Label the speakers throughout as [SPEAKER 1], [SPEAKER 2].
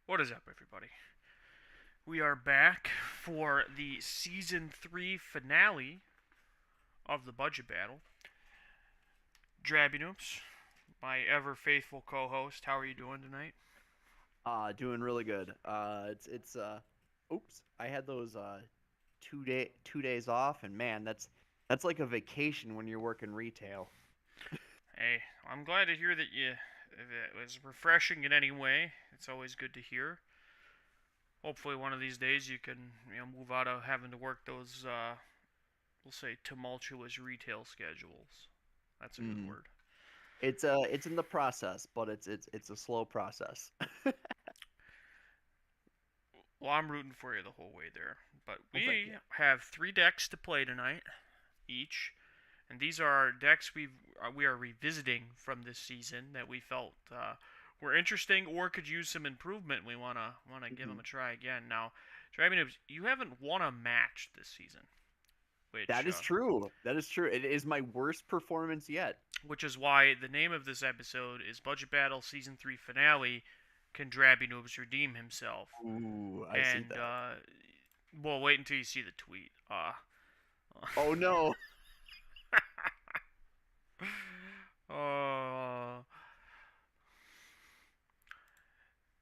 [SPEAKER 1] What is up, everybody? We are back for the Season 3 finale of the Budget Battle. Drabynoops, my ever faithful co host, how are you doing tonight?
[SPEAKER 2] Doing really good. It's oops, I had those 2 days off, and man, that's like a vacation when you're working retail.
[SPEAKER 1] Hey, I'm glad to hear that it was refreshing in any way. It's always good to hear. Hopefully, one of these days you can move out of having to work those, we'll say, tumultuous retail schedules. That's a good
[SPEAKER 2] Mm.
[SPEAKER 1] word.
[SPEAKER 2] It's in the process, but it's a slow process.
[SPEAKER 1] Well, I'm rooting for you the whole way there. But
[SPEAKER 2] Well, thank
[SPEAKER 1] we
[SPEAKER 2] you.
[SPEAKER 1] have 3 decks to play tonight, each. And these are decks we are revisiting from this season that we felt were interesting or could use some improvement. We wanna give them
[SPEAKER 2] Hmm.
[SPEAKER 1] a try again. Now, Drabynoops, you haven't won a match this season, which
[SPEAKER 2] That is true. That is true. It is my worst performance yet.
[SPEAKER 1] is why the name of this episode is Budget Battle Season 3 Finale. Can Drabynoops redeem himself?
[SPEAKER 2] Ooh, I see
[SPEAKER 1] And
[SPEAKER 2] that.
[SPEAKER 1] well, wait until you see the tweet.
[SPEAKER 2] Oh no.
[SPEAKER 1] uh,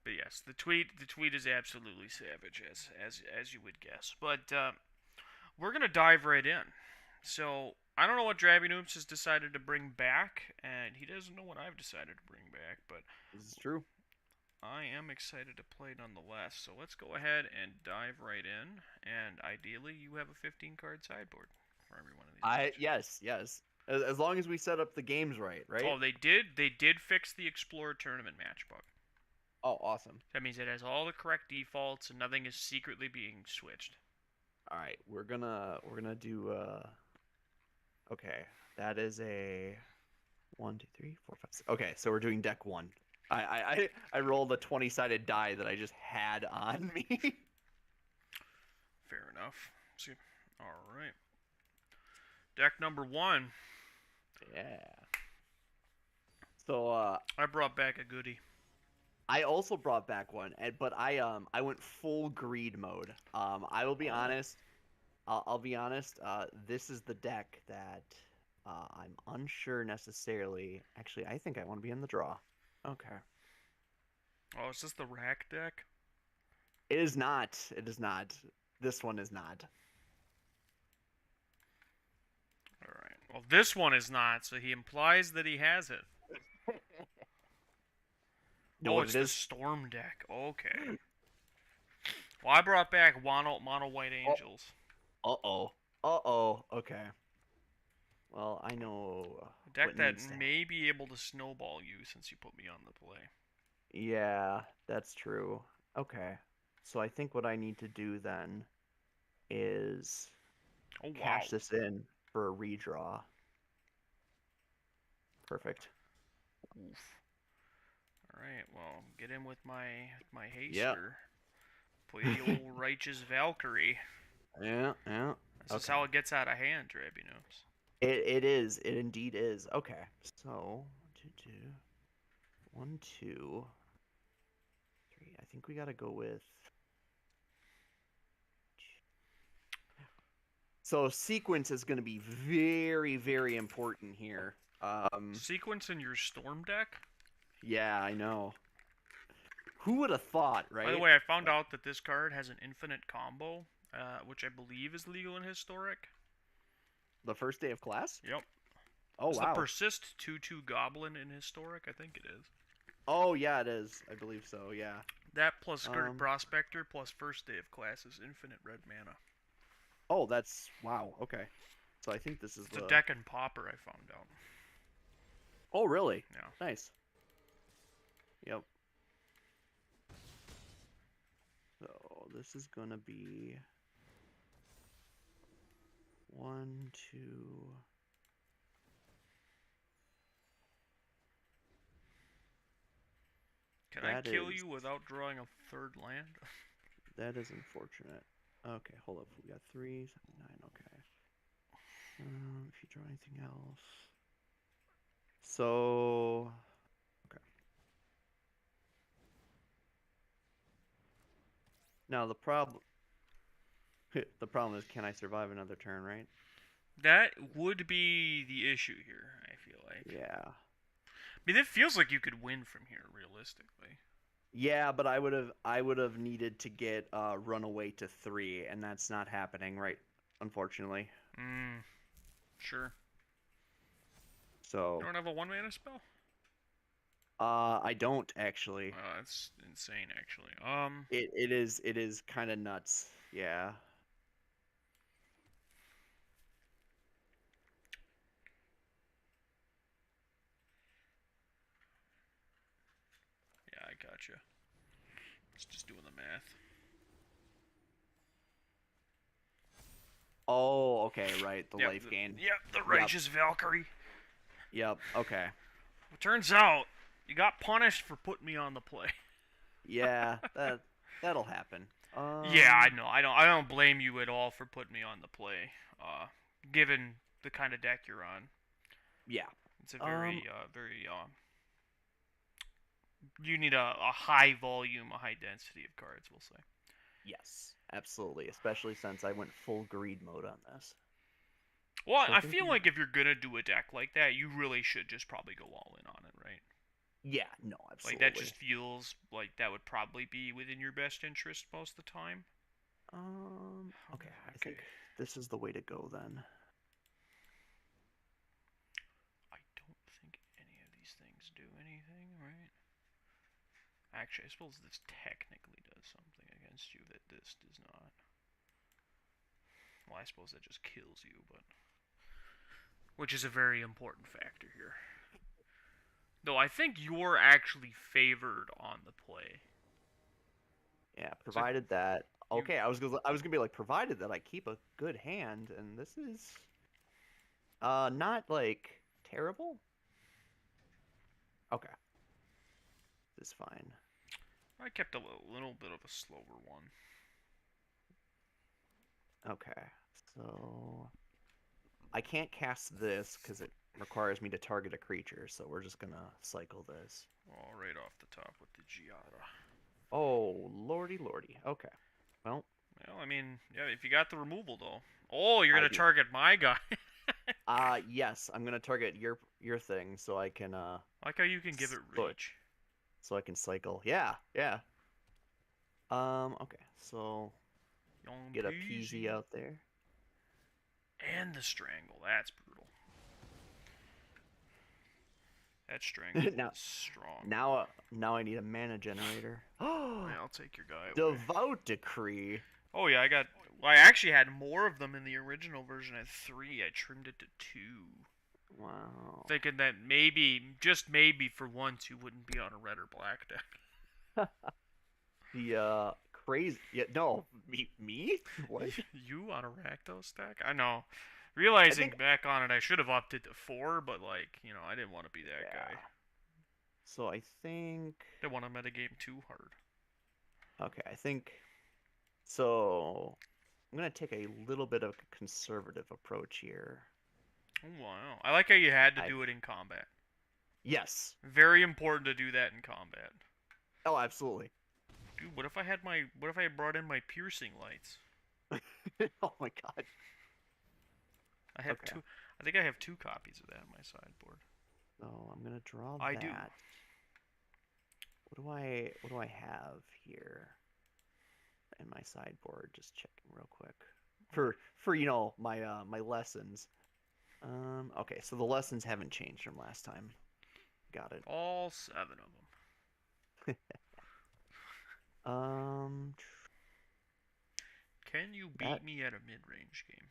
[SPEAKER 1] But yes, the tweet is absolutely savage, as you would guess. But we're gonna dive right in. So I don't know what Drabby has decided to bring back, and he doesn't know what I've decided to bring back. But
[SPEAKER 2] This is true.
[SPEAKER 1] I am excited to play nonetheless. So let's go ahead and dive right in. And ideally, you have a 15 card sideboard for every one of these
[SPEAKER 2] I
[SPEAKER 1] matches.
[SPEAKER 2] yes, yes. As long as we set up the games right,
[SPEAKER 1] Oh,
[SPEAKER 2] right?
[SPEAKER 1] they did fix the Explorer Tournament match bug.
[SPEAKER 2] Oh, awesome.
[SPEAKER 1] That means it has all the correct defaults and nothing is secretly being switched.
[SPEAKER 2] All right, we're gonna do okay. That is a one, two, three, four, five, six. Okay, so we're doing deck one. I rolled a 20-sided die that I just had on me.
[SPEAKER 1] Fair enough. See, all right. Deck number one.
[SPEAKER 2] Yeah. So
[SPEAKER 1] I brought back a goodie.
[SPEAKER 2] I also brought back one, but I went full greed mode. I will be
[SPEAKER 1] Oh,
[SPEAKER 2] honest. I'll be honest. This is the deck that I'm unsure necessarily. Actually, I think I want to be in the draw. Okay.
[SPEAKER 1] oh, is this the rack deck?
[SPEAKER 2] It is not. It is not. This one is not.
[SPEAKER 1] All right. Well, this one is not, so he implies that he has it.
[SPEAKER 2] Know
[SPEAKER 1] Oh,
[SPEAKER 2] what
[SPEAKER 1] it's
[SPEAKER 2] it
[SPEAKER 1] the
[SPEAKER 2] is?
[SPEAKER 1] storm deck. Okay. Well, I brought back mono white
[SPEAKER 2] Oh,
[SPEAKER 1] angels.
[SPEAKER 2] uh-oh. Uh-oh. Okay. Well, I know
[SPEAKER 1] A deck
[SPEAKER 2] what
[SPEAKER 1] that
[SPEAKER 2] needs to happen.
[SPEAKER 1] may be able to snowball you since you put me on the play.
[SPEAKER 2] Yeah, that's true. Okay. So I think what I need to do then is
[SPEAKER 1] Oh
[SPEAKER 2] cash
[SPEAKER 1] wow.
[SPEAKER 2] this in for a redraw. Perfect.
[SPEAKER 1] Oof. All right. Well, get in with my
[SPEAKER 2] Yeah.
[SPEAKER 1] haster. Play the old righteous Valkyrie.
[SPEAKER 2] Yeah, yeah.
[SPEAKER 1] This is how
[SPEAKER 2] Okay.
[SPEAKER 1] it gets out of hand, Drab, you know.
[SPEAKER 2] It is. It indeed is. Okay. So, two, two, one, two, three. I think we gotta go with. So sequence is going to be very, very important here.
[SPEAKER 1] Sequence in your storm deck.
[SPEAKER 2] Yeah, I know. Who would have thought,
[SPEAKER 1] By the
[SPEAKER 2] right?
[SPEAKER 1] way, I found out that this card has an infinite combo, which I believe is legal in historic.
[SPEAKER 2] The first day of class?
[SPEAKER 1] Yep.
[SPEAKER 2] Oh,
[SPEAKER 1] It's the
[SPEAKER 2] wow.
[SPEAKER 1] persist 2/2 goblin in historic. I think it is.
[SPEAKER 2] Oh, yeah, it is. I believe so. Yeah.
[SPEAKER 1] That plus skirted
[SPEAKER 2] Um.
[SPEAKER 1] prospector plus first day of class is infinite red mana.
[SPEAKER 2] Oh, that's wow. Okay. So I think this is
[SPEAKER 1] It's a
[SPEAKER 2] the.
[SPEAKER 1] deck and popper. I found out.
[SPEAKER 2] Oh, really?
[SPEAKER 1] Yeah.
[SPEAKER 2] Nice. Yep. So this is gonna be one, two.
[SPEAKER 1] Can I
[SPEAKER 2] That
[SPEAKER 1] kill
[SPEAKER 2] is
[SPEAKER 1] you without drawing a third land?
[SPEAKER 2] that is unfortunate. Okay, hold up. We got 379. Okay. If you draw anything else. So, okay. Now the problem the problem is, can I survive another turn, right?
[SPEAKER 1] That would be the issue here, I feel like.
[SPEAKER 2] Yeah.
[SPEAKER 1] I mean, it feels like you could win from here, realistically.
[SPEAKER 2] Yeah, but I would have needed to get runaway to 3, and that's not happening, right? Unfortunately.
[SPEAKER 1] Hmm, sure. You
[SPEAKER 2] So
[SPEAKER 1] don't have a one mana spell?
[SPEAKER 2] I don't actually.
[SPEAKER 1] That's insane, actually.
[SPEAKER 2] It is kind of nuts. Yeah.
[SPEAKER 1] Yeah, I gotcha. It's just doing the math.
[SPEAKER 2] Oh, okay, right. The
[SPEAKER 1] Yep,
[SPEAKER 2] life gain.
[SPEAKER 1] the
[SPEAKER 2] Yep.
[SPEAKER 1] Righteous Valkyrie.
[SPEAKER 2] Yep. Okay.
[SPEAKER 1] It turns out you got punished for putting me on the play.
[SPEAKER 2] Yeah, that'll happen.
[SPEAKER 1] Yeah, I know. I don't blame you at all for putting me on the play. Given the kind of deck you're on,
[SPEAKER 2] Yeah.
[SPEAKER 1] it's a
[SPEAKER 2] Um
[SPEAKER 1] very you need a high volume, a high density of cards. We'll say.
[SPEAKER 2] yes, absolutely, especially since I went full greed mode on this.
[SPEAKER 1] Well,
[SPEAKER 2] So I
[SPEAKER 1] I
[SPEAKER 2] think
[SPEAKER 1] feel like if you're gonna do a deck like that, you really should just probably go all in on it, right?
[SPEAKER 2] yeah, no,
[SPEAKER 1] Like that
[SPEAKER 2] absolutely.
[SPEAKER 1] just feels like that would probably be within your best interest most of the time.
[SPEAKER 2] Okay, I
[SPEAKER 1] Okay.
[SPEAKER 2] think this is the way to go then.
[SPEAKER 1] I don't think any of these things do anything, right? Actually, I suppose this technically does something against you that this does not. Well, I suppose that just kills you, but which is a very important factor here. Though I think you're actually favored on the play.
[SPEAKER 2] Yeah,
[SPEAKER 1] So
[SPEAKER 2] provided that.
[SPEAKER 1] you
[SPEAKER 2] Okay, I was gonna be like, provided that I keep a good hand, and this is not like terrible. Okay, this is fine.
[SPEAKER 1] I kept a little bit of a slower one.
[SPEAKER 2] Okay, so I can't cast this because it requires me to target a creature, so we're just gonna cycle this.
[SPEAKER 1] All right off the top with the Giada.
[SPEAKER 2] Oh, lordy, lordy. Okay, well,
[SPEAKER 1] Well, I mean, yeah, if you got the removal though. Oh, you're
[SPEAKER 2] I
[SPEAKER 1] gonna
[SPEAKER 2] do.
[SPEAKER 1] target my guy.
[SPEAKER 2] Yes, I'm gonna target your thing so I can
[SPEAKER 1] Like how you can give it
[SPEAKER 2] so,
[SPEAKER 1] reach.
[SPEAKER 2] so I can cycle. Yeah, yeah. Okay, so
[SPEAKER 1] Young
[SPEAKER 2] get a peasy
[SPEAKER 1] peasy.
[SPEAKER 2] out there.
[SPEAKER 1] And the strangle. That's brutal. That strangle
[SPEAKER 2] now,
[SPEAKER 1] is strong.
[SPEAKER 2] now I need a mana generator.
[SPEAKER 1] Yeah, I'll take your guy away.
[SPEAKER 2] Devout decree.
[SPEAKER 1] Oh yeah, I got. Well, I actually had more of them in the original version. I had 3. I trimmed it to 2.
[SPEAKER 2] Wow.
[SPEAKER 1] Thinking that maybe, just maybe, for once, you wouldn't be on a red or black deck.
[SPEAKER 2] The crazy. Yeah, no, me? What?
[SPEAKER 1] You on a Rakdos deck? I know.
[SPEAKER 2] I
[SPEAKER 1] Realizing
[SPEAKER 2] think
[SPEAKER 1] back on it, I should have opted to 4, but like, I didn't want to be that guy.
[SPEAKER 2] yeah. So I think
[SPEAKER 1] Didn't want to metagame too hard.
[SPEAKER 2] okay, I think so I'm gonna take a little bit of a conservative approach here.
[SPEAKER 1] Oh, wow. I like how you had to
[SPEAKER 2] I
[SPEAKER 1] do it in combat.
[SPEAKER 2] Yes.
[SPEAKER 1] Very important to do that in combat.
[SPEAKER 2] Oh, absolutely.
[SPEAKER 1] Dude, what if I had brought in my piercing lights?
[SPEAKER 2] Oh my god.
[SPEAKER 1] I have
[SPEAKER 2] Okay.
[SPEAKER 1] two. I think I have 2 copies of that on my sideboard.
[SPEAKER 2] So I'm gonna draw
[SPEAKER 1] I do.
[SPEAKER 2] that. What do I have here in my sideboard? Just checking real quick. For my my lessons. Okay, so the lessons haven't changed from last time. Got it.
[SPEAKER 1] All 7 of them.
[SPEAKER 2] Um
[SPEAKER 1] Can you
[SPEAKER 2] that
[SPEAKER 1] beat me at a mid-range game?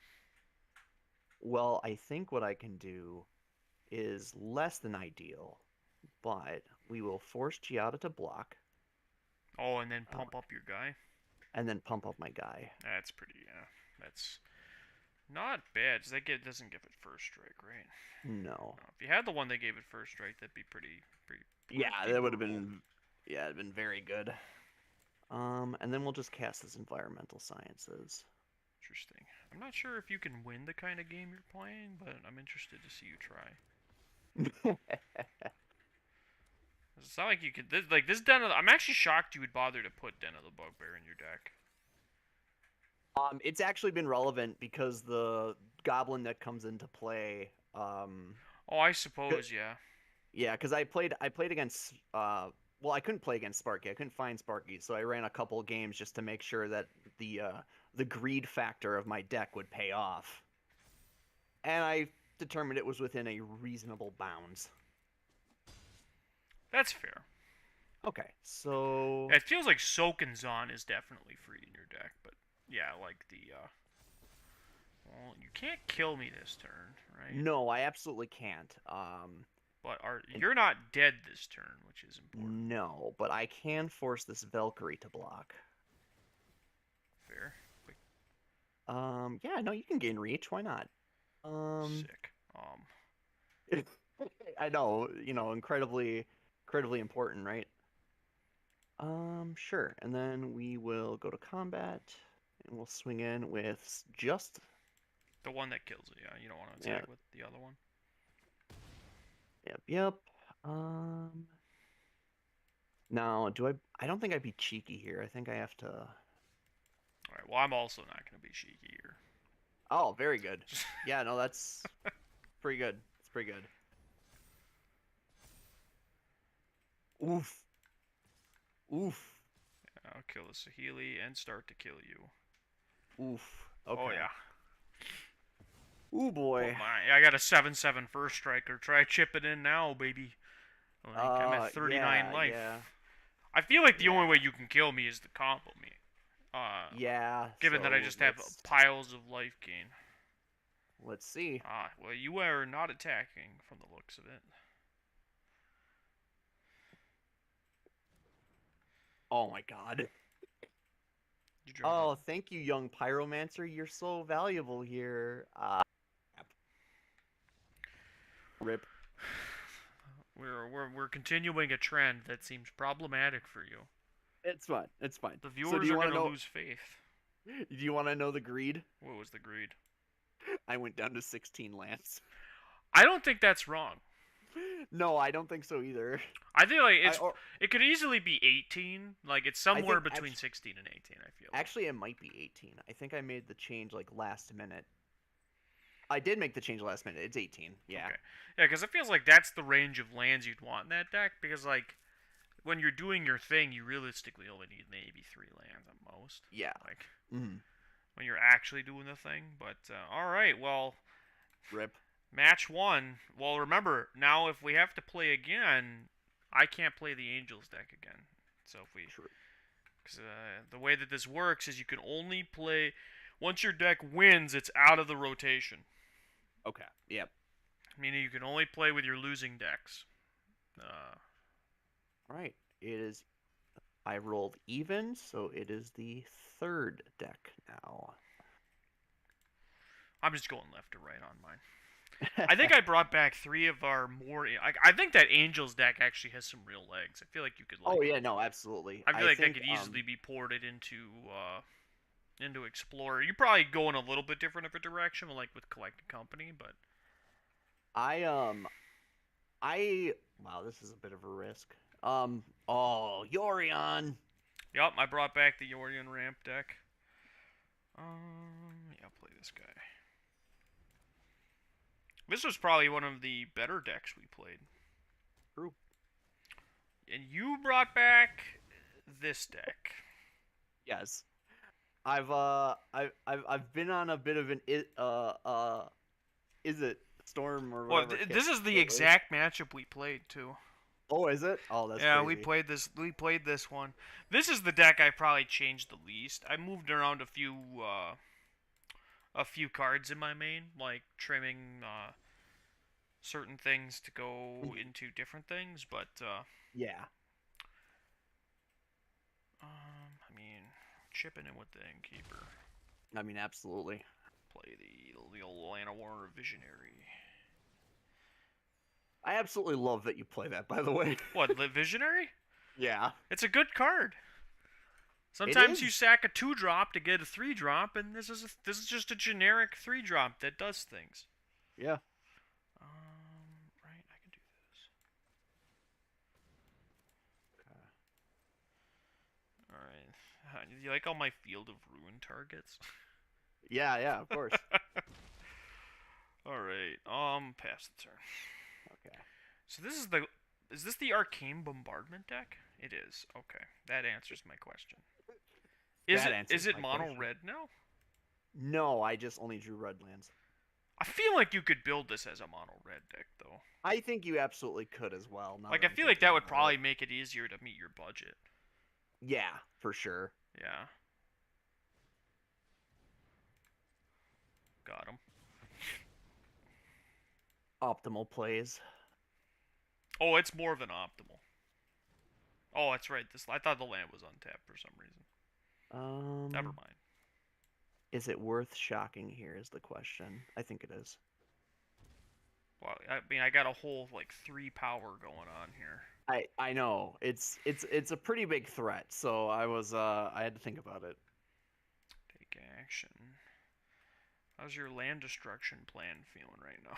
[SPEAKER 2] well, I think what I can do is less than ideal, but we will force Giada to block,
[SPEAKER 1] Oh, and then
[SPEAKER 2] uh,
[SPEAKER 1] pump up your guy?
[SPEAKER 2] and then pump up my guy.
[SPEAKER 1] That's pretty, yeah. That's not bad. That doesn't give it first strike, right?
[SPEAKER 2] No.
[SPEAKER 1] No, if you had the one that gave it first strike, that'd be
[SPEAKER 2] Yeah,
[SPEAKER 1] pretty
[SPEAKER 2] that would have
[SPEAKER 1] brutal.
[SPEAKER 2] been yeah, it'd been very good. And then we'll just cast this environmental sciences.
[SPEAKER 1] Interesting. I'm not sure if you can win the kind of game you're playing, but I'm interested to see you try. It's not like you could. This Den of I'm actually shocked you would bother to put Den of the Bugbear in your deck.
[SPEAKER 2] It's actually been relevant because the goblin that comes into play,
[SPEAKER 1] Oh, I
[SPEAKER 2] c-
[SPEAKER 1] suppose, yeah.
[SPEAKER 2] yeah, because I played against well, I couldn't play against Sparky. I couldn't find Sparky, so I ran a couple of games just to make sure that the greed factor of my deck would pay off, and I determined it was within a reasonable bounds.
[SPEAKER 1] That's fair.
[SPEAKER 2] Okay, so
[SPEAKER 1] It feels like Soaking Zon is definitely free in your deck, but yeah, like well, you can't kill me this turn, right?
[SPEAKER 2] no, I absolutely can't.
[SPEAKER 1] But
[SPEAKER 2] And
[SPEAKER 1] you're not dead this turn, which is important.
[SPEAKER 2] no, but I can force this Valkyrie to block.
[SPEAKER 1] Fair. Like,
[SPEAKER 2] Yeah, no, you can gain reach. Why not? Um,
[SPEAKER 1] sick.
[SPEAKER 2] I know, incredibly important, right? Sure. And then we will go to combat, and we'll swing in with just,
[SPEAKER 1] The one that kills it, yeah. You don't want to
[SPEAKER 2] yeah,
[SPEAKER 1] attack with the other one.
[SPEAKER 2] yep. Um, Now, I don't think I'd be cheeky here. I think I have to.
[SPEAKER 1] Alright, well, I'm also not going to be cheeky here.
[SPEAKER 2] Oh, very good. Yeah, no, that's pretty good. It's pretty good. Oof. Oof.
[SPEAKER 1] I'll kill the Sahili and start to kill you.
[SPEAKER 2] Oof.
[SPEAKER 1] Oh,
[SPEAKER 2] Okay.
[SPEAKER 1] yeah.
[SPEAKER 2] Ooh
[SPEAKER 1] Oh,
[SPEAKER 2] boy.
[SPEAKER 1] my. I got a 7/7 first striker. Try chipping in now, baby. Like, I'm at 39
[SPEAKER 2] Yeah,
[SPEAKER 1] life.
[SPEAKER 2] yeah,
[SPEAKER 1] I feel like the only way
[SPEAKER 2] yeah,
[SPEAKER 1] you can kill me is to combo me.
[SPEAKER 2] yeah.
[SPEAKER 1] Given that I
[SPEAKER 2] So
[SPEAKER 1] just have piles of life gain.
[SPEAKER 2] let's see.
[SPEAKER 1] Well, you are not attacking from the looks of it.
[SPEAKER 2] Oh my God.
[SPEAKER 1] You draw
[SPEAKER 2] Oh,
[SPEAKER 1] the.
[SPEAKER 2] thank you, young pyromancer. You're so valuable here. Rip.
[SPEAKER 1] We're continuing a trend that seems problematic for you.
[SPEAKER 2] It's fine. It's fine.
[SPEAKER 1] The
[SPEAKER 2] So do
[SPEAKER 1] viewers
[SPEAKER 2] you
[SPEAKER 1] are
[SPEAKER 2] want to
[SPEAKER 1] gonna
[SPEAKER 2] know?
[SPEAKER 1] lose faith.
[SPEAKER 2] Do you want to know the greed?
[SPEAKER 1] What was the greed?
[SPEAKER 2] I went down to 16 lands.
[SPEAKER 1] I don't think that's wrong.
[SPEAKER 2] No, I don't think so either.
[SPEAKER 1] I think like
[SPEAKER 2] I or
[SPEAKER 1] it could easily be 18. Like it's
[SPEAKER 2] I
[SPEAKER 1] somewhere
[SPEAKER 2] think
[SPEAKER 1] between 16 and 18. I feel like.
[SPEAKER 2] actually it might be 18. I think I made the change like last minute. I did make the change last minute. It's 18. Yeah.
[SPEAKER 1] Okay. Yeah, because it feels like that's the range of lands you'd want in that deck. Because like when you're doing your thing, you realistically only need maybe 3 lands at most.
[SPEAKER 2] Yeah.
[SPEAKER 1] Like
[SPEAKER 2] Mm.
[SPEAKER 1] when you're actually doing the thing. But all right, well,
[SPEAKER 2] Rip.
[SPEAKER 1] match one. Well, remember now if we have to play again, I can't play the Angels deck again. So if we,
[SPEAKER 2] True.
[SPEAKER 1] because the way that this works is you can only play once your deck wins, it's out of the rotation.
[SPEAKER 2] Okay. Yep.
[SPEAKER 1] Meaning you can only play with your losing decks. Uh,
[SPEAKER 2] All right. It is. I rolled even, so it is the third deck now.
[SPEAKER 1] I'm just going left to right on mine. I think I brought back 3 of our more. I think that Angels deck actually has some real legs. I feel like you could like.
[SPEAKER 2] Oh yeah, no, absolutely.
[SPEAKER 1] I feel
[SPEAKER 2] I
[SPEAKER 1] like that
[SPEAKER 2] think
[SPEAKER 1] could easily be ported into Explorer. You probably go in a little bit different of a direction, like with Collected Company, but
[SPEAKER 2] I I wow, this is a bit of a risk. Yorion.
[SPEAKER 1] yep, I brought back the Yorion ramp deck. Yeah, I'll play this guy. This was probably one of the better decks we played.
[SPEAKER 2] True.
[SPEAKER 1] And you brought back this deck.
[SPEAKER 2] Yes. I've been on a bit of an is it storm or
[SPEAKER 1] Well,
[SPEAKER 2] whatever kick
[SPEAKER 1] this is the
[SPEAKER 2] lately.
[SPEAKER 1] exact matchup we played too.
[SPEAKER 2] Oh, is it? Oh, that's
[SPEAKER 1] Yeah, we
[SPEAKER 2] crazy.
[SPEAKER 1] played this. We played this one. This is the deck I probably changed the least. I moved around a few cards in my main, like trimming certain things to go into different things. But
[SPEAKER 2] Yeah.
[SPEAKER 1] I mean, chipping in with the Innkeeper.
[SPEAKER 2] I mean, absolutely.
[SPEAKER 1] Play the old Lana Warner Visionary.
[SPEAKER 2] I absolutely love that you play that, by the way.
[SPEAKER 1] What, the Visionary?
[SPEAKER 2] Yeah.
[SPEAKER 1] It's a good card.
[SPEAKER 2] It
[SPEAKER 1] Sometimes you
[SPEAKER 2] is.
[SPEAKER 1] sack a 2-drop to get a 3-drop, and this is just a generic 3-drop that does things.
[SPEAKER 2] Yeah.
[SPEAKER 1] Right, I can do this.
[SPEAKER 2] Okay.
[SPEAKER 1] Alright. You like all my Field of Ruin targets?
[SPEAKER 2] Yeah, yeah, of course.
[SPEAKER 1] All right. Pass the turn.
[SPEAKER 2] Okay.
[SPEAKER 1] So this is the is this the arcane bombardment deck? It is. Okay, that answers my question. Is
[SPEAKER 2] That
[SPEAKER 1] it
[SPEAKER 2] answers
[SPEAKER 1] is it
[SPEAKER 2] my
[SPEAKER 1] mono
[SPEAKER 2] question.
[SPEAKER 1] red now?
[SPEAKER 2] No, I just only drew red lands.
[SPEAKER 1] I feel like you could build this as a mono red deck though.
[SPEAKER 2] I think you absolutely could as well, now
[SPEAKER 1] Like
[SPEAKER 2] that
[SPEAKER 1] I
[SPEAKER 2] I'm
[SPEAKER 1] feel like
[SPEAKER 2] thinking
[SPEAKER 1] that would
[SPEAKER 2] about it.
[SPEAKER 1] probably make it easier to meet your budget.
[SPEAKER 2] Yeah, for sure.
[SPEAKER 1] Yeah, got him.
[SPEAKER 2] Optimal plays.
[SPEAKER 1] Oh, it's more than optimal. Oh, that's right. This I thought the land was untapped for some reason. Never
[SPEAKER 2] Um,
[SPEAKER 1] mind.
[SPEAKER 2] is it worth shocking here is the question. I think it is.
[SPEAKER 1] Well, I mean, I got a whole like 3 power going on here.
[SPEAKER 2] I know. It's a pretty big threat, so I had to think about it.
[SPEAKER 1] Take action. How's your land destruction plan feeling right now?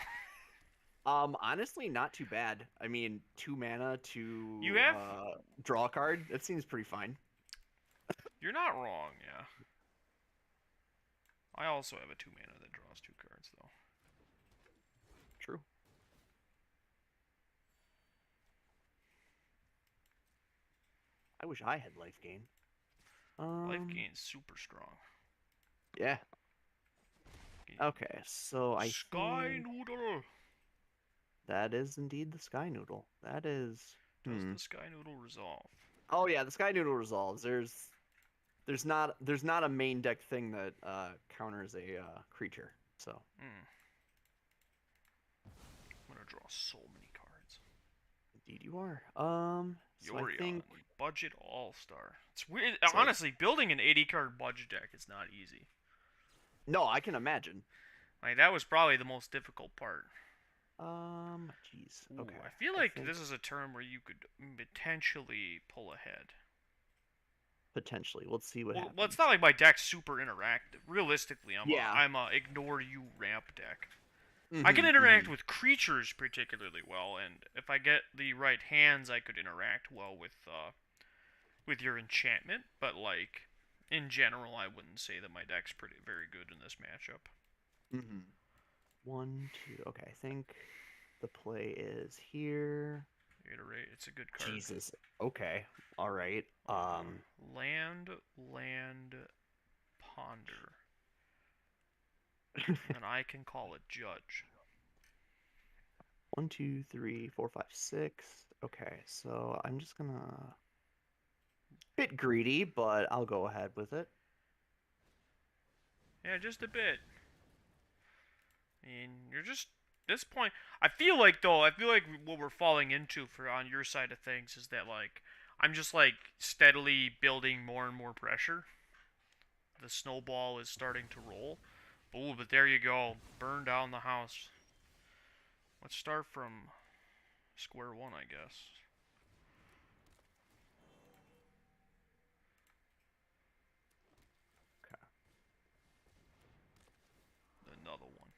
[SPEAKER 2] Honestly, not too bad. I mean, 2 mana
[SPEAKER 1] You
[SPEAKER 2] to
[SPEAKER 1] have.
[SPEAKER 2] draw a card. That seems pretty fine.
[SPEAKER 1] You're not wrong, yeah. I also have a 2 mana that draws 2 cards, though.
[SPEAKER 2] True. I wish I had life gain.
[SPEAKER 1] Life gain's super strong.
[SPEAKER 2] Yeah. Okay, so I
[SPEAKER 1] Sky
[SPEAKER 2] think
[SPEAKER 1] Noodle!
[SPEAKER 2] that is indeed the Sky Noodle. That is.
[SPEAKER 1] Does the Sky Noodle resolve?
[SPEAKER 2] Oh yeah, the Sky Noodle resolves. There's not a main deck thing that counters a creature. So
[SPEAKER 1] Hmm. I'm gonna draw so many cards.
[SPEAKER 2] indeed you are. So I
[SPEAKER 1] Yorion,
[SPEAKER 2] think
[SPEAKER 1] budget all-star. It's weird.
[SPEAKER 2] so.
[SPEAKER 1] Honestly, building an 80-card budget deck is not easy.
[SPEAKER 2] No, I can imagine.
[SPEAKER 1] Like, that was probably the most difficult part.
[SPEAKER 2] Jeez.
[SPEAKER 1] Ooh,
[SPEAKER 2] Okay.
[SPEAKER 1] I feel
[SPEAKER 2] I
[SPEAKER 1] like
[SPEAKER 2] think
[SPEAKER 1] this is a turn where you could potentially pull ahead.
[SPEAKER 2] potentially. Let's see what
[SPEAKER 1] Well, it's
[SPEAKER 2] happens.
[SPEAKER 1] not like my deck's super interactive. Realistically,
[SPEAKER 2] Yeah.
[SPEAKER 1] I'm a ignore you ramp deck. I can
[SPEAKER 2] Mm-hmm,
[SPEAKER 1] interact
[SPEAKER 2] mm-hmm.
[SPEAKER 1] with creatures particularly well, and if I get the right hands, I could interact well with your enchantment. But like in general, I wouldn't say that my deck's very good in this matchup.
[SPEAKER 2] Mm-hmm. 1, 2. Okay, I think the play is here.
[SPEAKER 1] Iterate. It's a good card.
[SPEAKER 2] Jesus. Okay. All right.
[SPEAKER 1] Land, land, ponder, and I can call it judge.
[SPEAKER 2] 1, 2, 3, 4, 5, 6. Okay, so I'm just gonna bit greedy, but I'll go ahead with it.
[SPEAKER 1] Yeah, just a bit. I mean, you're just this point. I feel like what we're falling into for on your side of things is that like I'm just like steadily building more and more pressure. The snowball is starting to roll. Ooh, but there you go. Burn down the house. Let's start from square one, I guess. Another one.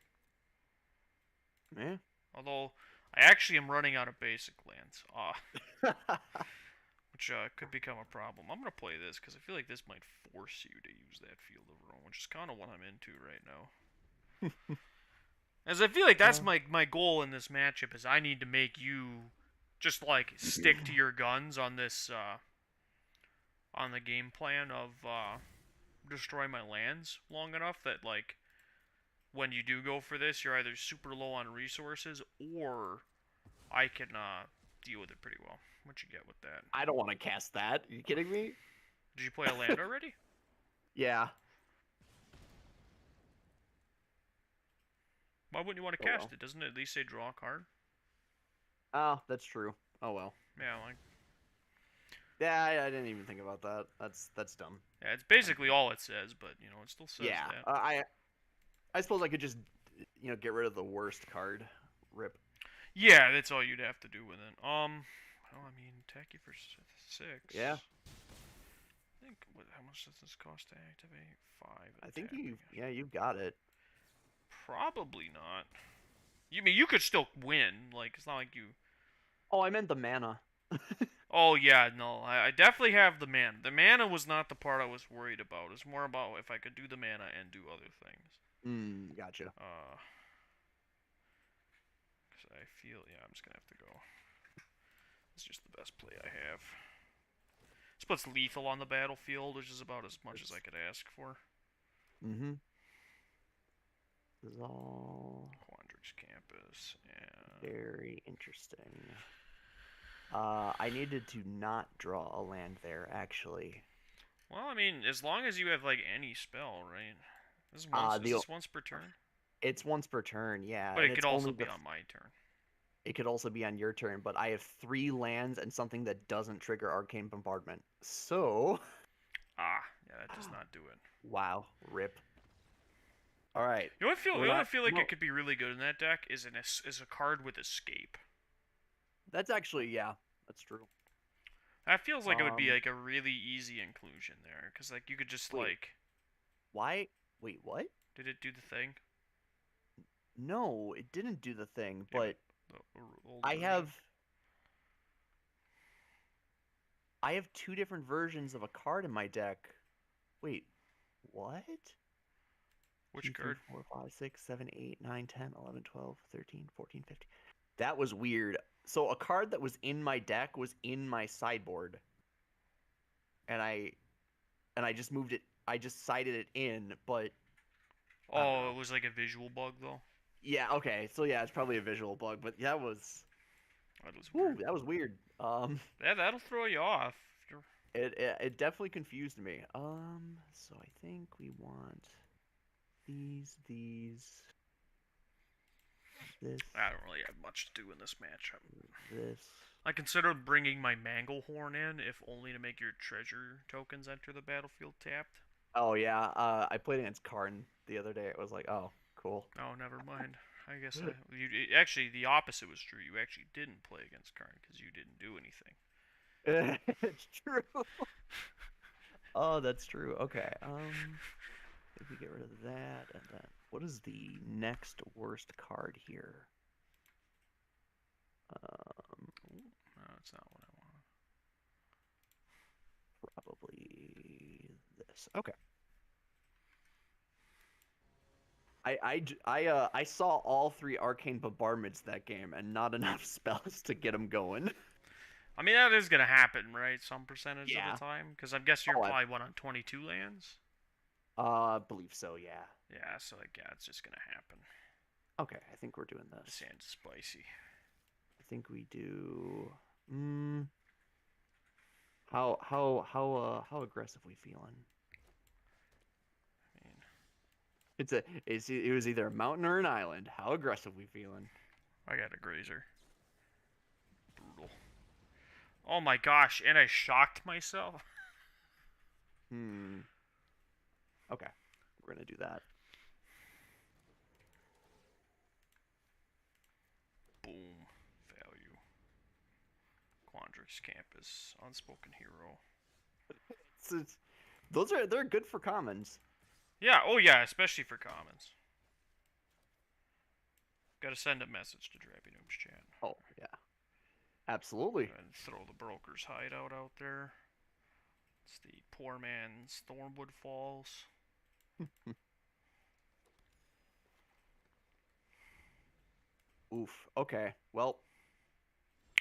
[SPEAKER 2] Okay. Yeah.
[SPEAKER 1] Although I actually am running out of basic lands. Which could become a problem. I'm gonna play this because I feel like this might force you to use that Field of Ruin, which is kind of what I'm into right now. As I feel like that's my goal in this matchup is I need to make you just like stick to your guns on this on the game plan of destroy my lands long enough that like when you do go for this, you're either super low on resources or I can deal with it pretty well. What you get with that?
[SPEAKER 2] I don't want to cast that. Are you kidding me?
[SPEAKER 1] Did you play a land already?
[SPEAKER 2] Yeah.
[SPEAKER 1] Why wouldn't you want to
[SPEAKER 2] Oh
[SPEAKER 1] cast
[SPEAKER 2] well.
[SPEAKER 1] it? Doesn't it at least say draw a card?
[SPEAKER 2] Oh, that's true. Oh well.
[SPEAKER 1] Yeah, like
[SPEAKER 2] Yeah, I didn't even think about that. That's dumb.
[SPEAKER 1] yeah, it's basically all it says, but you know it still says
[SPEAKER 2] Yeah.
[SPEAKER 1] that.
[SPEAKER 2] I suppose I could just get rid of the worst card. Rip.
[SPEAKER 1] Yeah, that's all you'd have to do with it. Well, I mean, attack you for 6.
[SPEAKER 2] Yeah.
[SPEAKER 1] I think how much does this cost to activate? 5.
[SPEAKER 2] I think
[SPEAKER 1] Attack.
[SPEAKER 2] you've got it.
[SPEAKER 1] Probably not. You mean you could still win? Like it's not like you.
[SPEAKER 2] Oh, I meant the mana.
[SPEAKER 1] Oh yeah, no, I definitely have the mana. The mana was not the part I was worried about. It's more about if I could do the mana and do other things.
[SPEAKER 2] Gotcha.
[SPEAKER 1] 'Cause I feel, yeah, I'm just gonna have to go. It's just the best play I have. This puts lethal on the battlefield, which is about as much as I could ask for.
[SPEAKER 2] Mm-hmm. This is all
[SPEAKER 1] Quandrix Campus, and
[SPEAKER 2] very interesting. I needed to not draw a land there, actually.
[SPEAKER 1] well, I mean, as long as you have like any spell, right? Is
[SPEAKER 2] The
[SPEAKER 1] this once per turn?
[SPEAKER 2] It's once per turn, yeah,
[SPEAKER 1] But
[SPEAKER 2] and
[SPEAKER 1] it
[SPEAKER 2] it's
[SPEAKER 1] could also
[SPEAKER 2] only
[SPEAKER 1] be on my turn.
[SPEAKER 2] it could also be on your turn, but I have 3 lands and something that doesn't trigger Arcane Bombardment. So,
[SPEAKER 1] Ah, yeah, that does not do it.
[SPEAKER 2] wow, rip. All right,
[SPEAKER 1] You
[SPEAKER 2] we're
[SPEAKER 1] know what I
[SPEAKER 2] not.
[SPEAKER 1] feel like it
[SPEAKER 2] No,
[SPEAKER 1] could be really good in that deck is a card with escape.
[SPEAKER 2] that's actually yeah, that's true.
[SPEAKER 1] That feels like it would be
[SPEAKER 2] Um,
[SPEAKER 1] like a really easy inclusion there, because like you could just
[SPEAKER 2] wait,
[SPEAKER 1] like,
[SPEAKER 2] why? Wait, what?
[SPEAKER 1] did it do the thing?
[SPEAKER 2] No, it didn't do the thing,
[SPEAKER 1] Damn it,
[SPEAKER 2] but
[SPEAKER 1] the old
[SPEAKER 2] I
[SPEAKER 1] version.
[SPEAKER 2] have I have 2 different versions of a card in my deck. Wait, what?
[SPEAKER 1] Which
[SPEAKER 2] 2, 3,
[SPEAKER 1] card?
[SPEAKER 2] 4, 5, 6, 7, 8, 9, 10, 11, 12, 13, 14, 15. That was weird. So a card that was in my deck was in my sideboard, and I just moved it. I just sided it in, but I don't
[SPEAKER 1] Oh,
[SPEAKER 2] know.
[SPEAKER 1] it was like a visual bug though.
[SPEAKER 2] Yeah, okay. So yeah, it's probably a visual bug, but that was
[SPEAKER 1] That was
[SPEAKER 2] whew,
[SPEAKER 1] weird.
[SPEAKER 2] that was weird.
[SPEAKER 1] Yeah, that'll throw you off.
[SPEAKER 2] It definitely confused me. So I think we want these, this,
[SPEAKER 1] I don't really have much to do in this matchup.
[SPEAKER 2] this.
[SPEAKER 1] I considered bringing my Manglehorn in, if only to make your treasure tokens enter the battlefield tapped.
[SPEAKER 2] Oh yeah, I played against Karn the other day. It was like, oh, cool.
[SPEAKER 1] Oh, never mind. I guess actually the opposite was true. You actually didn't play against Karn because you didn't do anything.
[SPEAKER 2] It's true. Oh, that's true. Okay. If we get rid of that, and then what is the next worst card here?
[SPEAKER 1] Ooh, no, that's not what I
[SPEAKER 2] Probably this. Okay. I saw all 3 arcane bombardments that game, and not enough spells to get them going.
[SPEAKER 1] I mean, that is gonna happen, right? Some percentage of
[SPEAKER 2] Yeah.
[SPEAKER 1] the time, because I'm guessing you're
[SPEAKER 2] Oh,
[SPEAKER 1] probably one on 22 lands.
[SPEAKER 2] I believe so. Yeah.
[SPEAKER 1] Yeah, so like, yeah, it's just gonna happen.
[SPEAKER 2] Okay. I think we're doing
[SPEAKER 1] The
[SPEAKER 2] this.
[SPEAKER 1] sand's spicy.
[SPEAKER 2] I think we do. How aggressive we feeling?
[SPEAKER 1] I mean,
[SPEAKER 2] It was either a mountain or an island. How aggressive we feeling?
[SPEAKER 1] I got a grazer. Brutal. Oh my gosh, and I shocked myself.
[SPEAKER 2] Hmm. Okay, we're gonna do that.
[SPEAKER 1] Boom. Value. Quandrix Campus. Unspoken Hero.
[SPEAKER 2] It's, they're good for commons.
[SPEAKER 1] Yeah, oh yeah, especially for commons. Gotta send a message to Drabynoops chat.
[SPEAKER 2] Oh yeah, absolutely.
[SPEAKER 1] And throw the broker's hideout out there. It's the poor man's Thornwood Falls.
[SPEAKER 2] Oof. Okay. Well,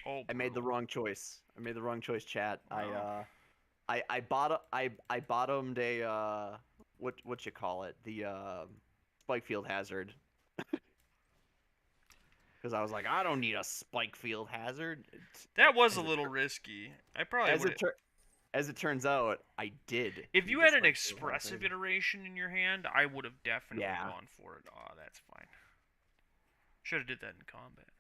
[SPEAKER 1] Oh,
[SPEAKER 2] I made the
[SPEAKER 1] brutal.
[SPEAKER 2] wrong choice. I made the wrong choice, chat.
[SPEAKER 1] Wow.
[SPEAKER 2] I bottomed a what you call it, the spike field hazard, because I was like, I don't need a spike field hazard.
[SPEAKER 1] That was a
[SPEAKER 2] As it
[SPEAKER 1] little risky. I probably
[SPEAKER 2] as
[SPEAKER 1] would
[SPEAKER 2] it
[SPEAKER 1] have.
[SPEAKER 2] tur- as it turns out, I did
[SPEAKER 1] If
[SPEAKER 2] need
[SPEAKER 1] you
[SPEAKER 2] the
[SPEAKER 1] had an
[SPEAKER 2] spike field
[SPEAKER 1] expressive
[SPEAKER 2] hazard.
[SPEAKER 1] iteration in your hand, I would have definitely
[SPEAKER 2] Yeah,
[SPEAKER 1] gone for it. Oh, that's fine. Should have did that in combat.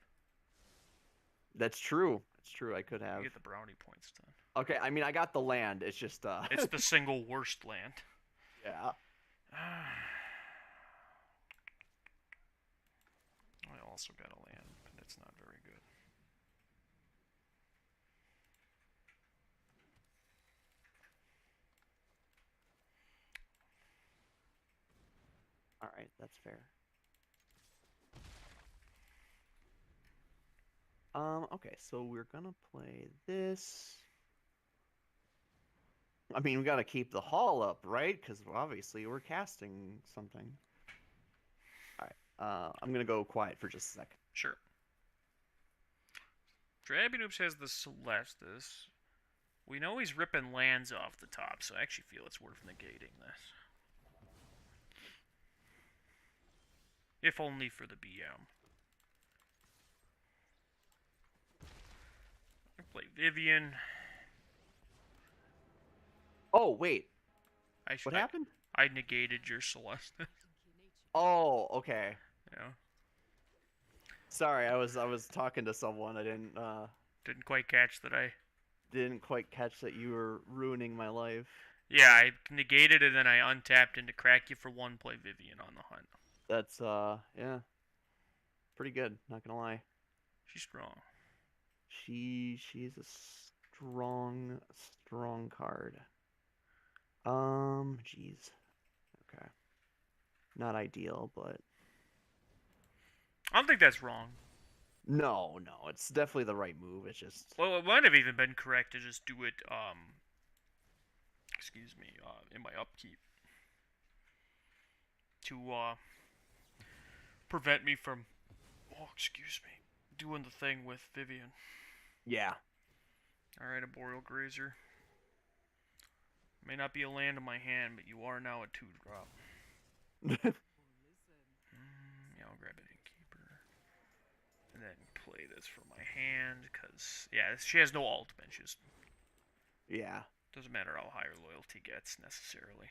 [SPEAKER 2] that's true. That's true. I could
[SPEAKER 1] You
[SPEAKER 2] have.
[SPEAKER 1] get the brownie points then.
[SPEAKER 2] Okay, I mean, I got the land. It's just
[SPEAKER 1] It's the single worst land.
[SPEAKER 2] yeah.
[SPEAKER 1] I also got a land, but it's not very good.
[SPEAKER 2] All right, that's fair. Okay, so we're gonna play this. I mean, we gotta keep the hall up, right? Because obviously we're casting something. All right. I'm gonna go quiet for just a second.
[SPEAKER 1] Sure. Drabynoops has the Celestis. We know he's ripping lands off the top, so I actually feel it's worth negating this. If only for the BM. I play Vivian.
[SPEAKER 2] Oh wait,
[SPEAKER 1] I
[SPEAKER 2] what happened?
[SPEAKER 1] I negated your Celestis.
[SPEAKER 2] Oh, okay.
[SPEAKER 1] Yeah.
[SPEAKER 2] Sorry, I was talking to someone. I
[SPEAKER 1] Didn't quite catch that I.
[SPEAKER 2] didn't quite catch that you were ruining my life.
[SPEAKER 1] Yeah, I negated it and then I untapped into crack you for one, play Vivian on the hunt.
[SPEAKER 2] That's yeah, pretty good. Not gonna lie.
[SPEAKER 1] She's strong.
[SPEAKER 2] She's a strong card. Jeez. Okay. Not ideal, but
[SPEAKER 1] I don't think that's wrong.
[SPEAKER 2] no, it's definitely the right move. It's just
[SPEAKER 1] Well, it might have even been correct to just do it, excuse me, in my upkeep. To, prevent me from, oh, excuse me, doing the thing with Vivian.
[SPEAKER 2] yeah.
[SPEAKER 1] Alright, a Boreal Grazer. May not be a land in my hand, but you are now a 2-drop. Yeah, I'll grab an Innkeeper. And then play this for my hand, because, yeah, she has no ultimate. She just
[SPEAKER 2] Yeah.
[SPEAKER 1] doesn't matter how high her loyalty gets, necessarily.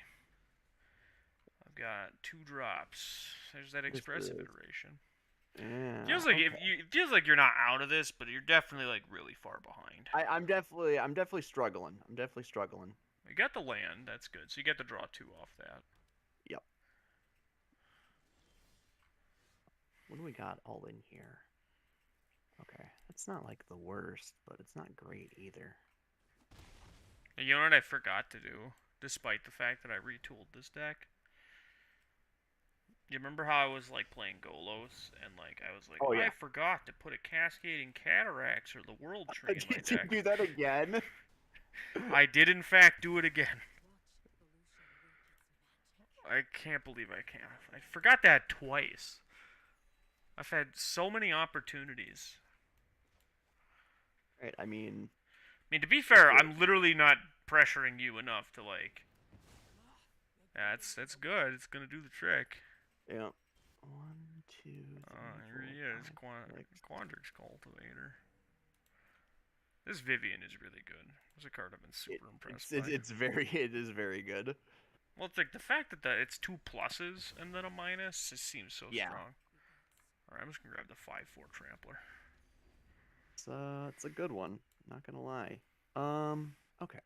[SPEAKER 1] I've got 2 drops. There's that expressive iteration.
[SPEAKER 2] Yeah.
[SPEAKER 1] Feels like it feels like you're not out of this, but you're definitely like really far behind.
[SPEAKER 2] I'm definitely struggling. I'm definitely struggling.
[SPEAKER 1] You got the land, that's good. So you get to draw 2 off that.
[SPEAKER 2] Yep. What do we got all in here? Okay, it's not like the worst, but it's not great either.
[SPEAKER 1] And you know what I forgot to do, despite the fact that I retooled this deck? You remember how I was like playing Golos, and like I was like,
[SPEAKER 2] Oh, yeah.
[SPEAKER 1] I forgot to put a Cascading Cataracts or the World Tree in my
[SPEAKER 2] Did you
[SPEAKER 1] deck.
[SPEAKER 2] do that again?
[SPEAKER 1] I did in fact do it again. I can't believe I can't. I forgot that twice. I've had so many opportunities.
[SPEAKER 2] Right, I mean,
[SPEAKER 1] To be fair, I'm literally not pressuring you enough to like. That's good. It's gonna do the trick.
[SPEAKER 2] yeah. 1, 2, 3,
[SPEAKER 1] Here he
[SPEAKER 2] 4,
[SPEAKER 1] is,
[SPEAKER 2] 5, 6.
[SPEAKER 1] Quandrix Cultivator. This Vivian is really good. It's a card I've been super impressed by.
[SPEAKER 2] It is very good.
[SPEAKER 1] Well, it's like the fact that it's 2 pluses and then a minus. It seems so strong. All right, I'm just gonna grab the 5/4 Trampler.
[SPEAKER 2] It's a good one. Not gonna lie. Okay.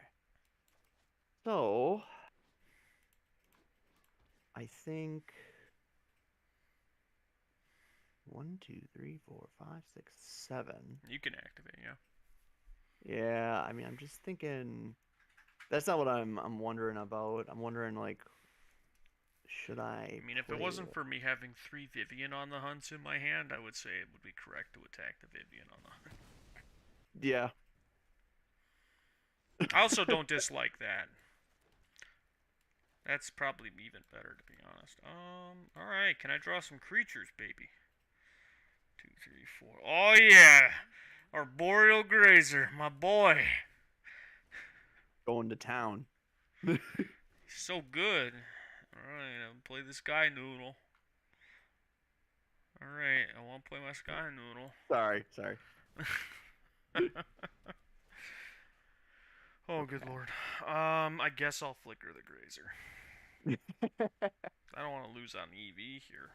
[SPEAKER 2] So, I think 1, 2, 3, 4, 5, 6, 7.
[SPEAKER 1] You can activate, yeah.
[SPEAKER 2] Yeah, I mean, I'm just thinking. That's not what I'm wondering about. I'm wondering like, should I?
[SPEAKER 1] I mean, if it wasn't for me having 3 Vivian on the hunts in my hand, I would say it would be correct to attack the Vivian on the hunt.
[SPEAKER 2] Yeah.
[SPEAKER 1] I also don't dislike that. That's probably even better, to be honest. Alright, can I draw some creatures, baby? 2, 3, 4. Oh, yeah! Our Boreal Grazer, my boy.
[SPEAKER 2] Going to town.
[SPEAKER 1] He's so good. Alright, I'll play the Sky Noodle. Alright, I won't play my Sky Noodle.
[SPEAKER 2] Sorry.
[SPEAKER 1] Oh, good lord. I guess I'll flicker the Grazer. I don't want to lose on EV here.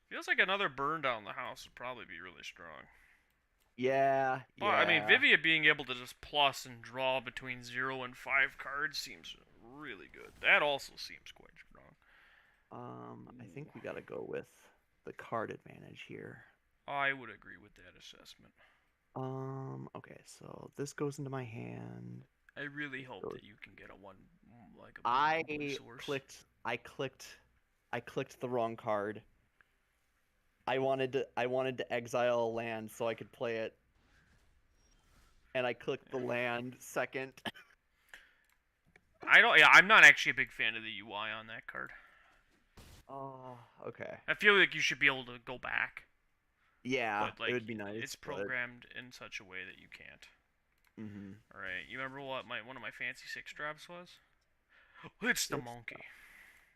[SPEAKER 1] Feels like another burn down the house would probably be really strong.
[SPEAKER 2] Yeah.
[SPEAKER 1] Well, I mean, Vivia being able to just plus and draw between 0 and 5 cards seems really good. That also seems quite strong.
[SPEAKER 2] I think we gotta go with the card advantage here.
[SPEAKER 1] I would agree with that assessment.
[SPEAKER 2] Okay, so this goes into my hand.
[SPEAKER 1] I really hope that you can get a one, like a
[SPEAKER 2] I
[SPEAKER 1] source.
[SPEAKER 2] clicked the wrong card. I wanted to exile a land so I could play it. and I clicked the land second.
[SPEAKER 1] Yeah, I'm not actually a big fan of the UI on that card.
[SPEAKER 2] Oh, okay.
[SPEAKER 1] I feel like you should be able to go back,
[SPEAKER 2] Yeah,
[SPEAKER 1] but
[SPEAKER 2] it
[SPEAKER 1] like
[SPEAKER 2] would be nice,
[SPEAKER 1] it's
[SPEAKER 2] but
[SPEAKER 1] programmed in such a way that you can't.
[SPEAKER 2] mm-hmm.
[SPEAKER 1] All right, you remember what one of my fancy 6 drops was? It's the
[SPEAKER 2] Six.
[SPEAKER 1] monkey.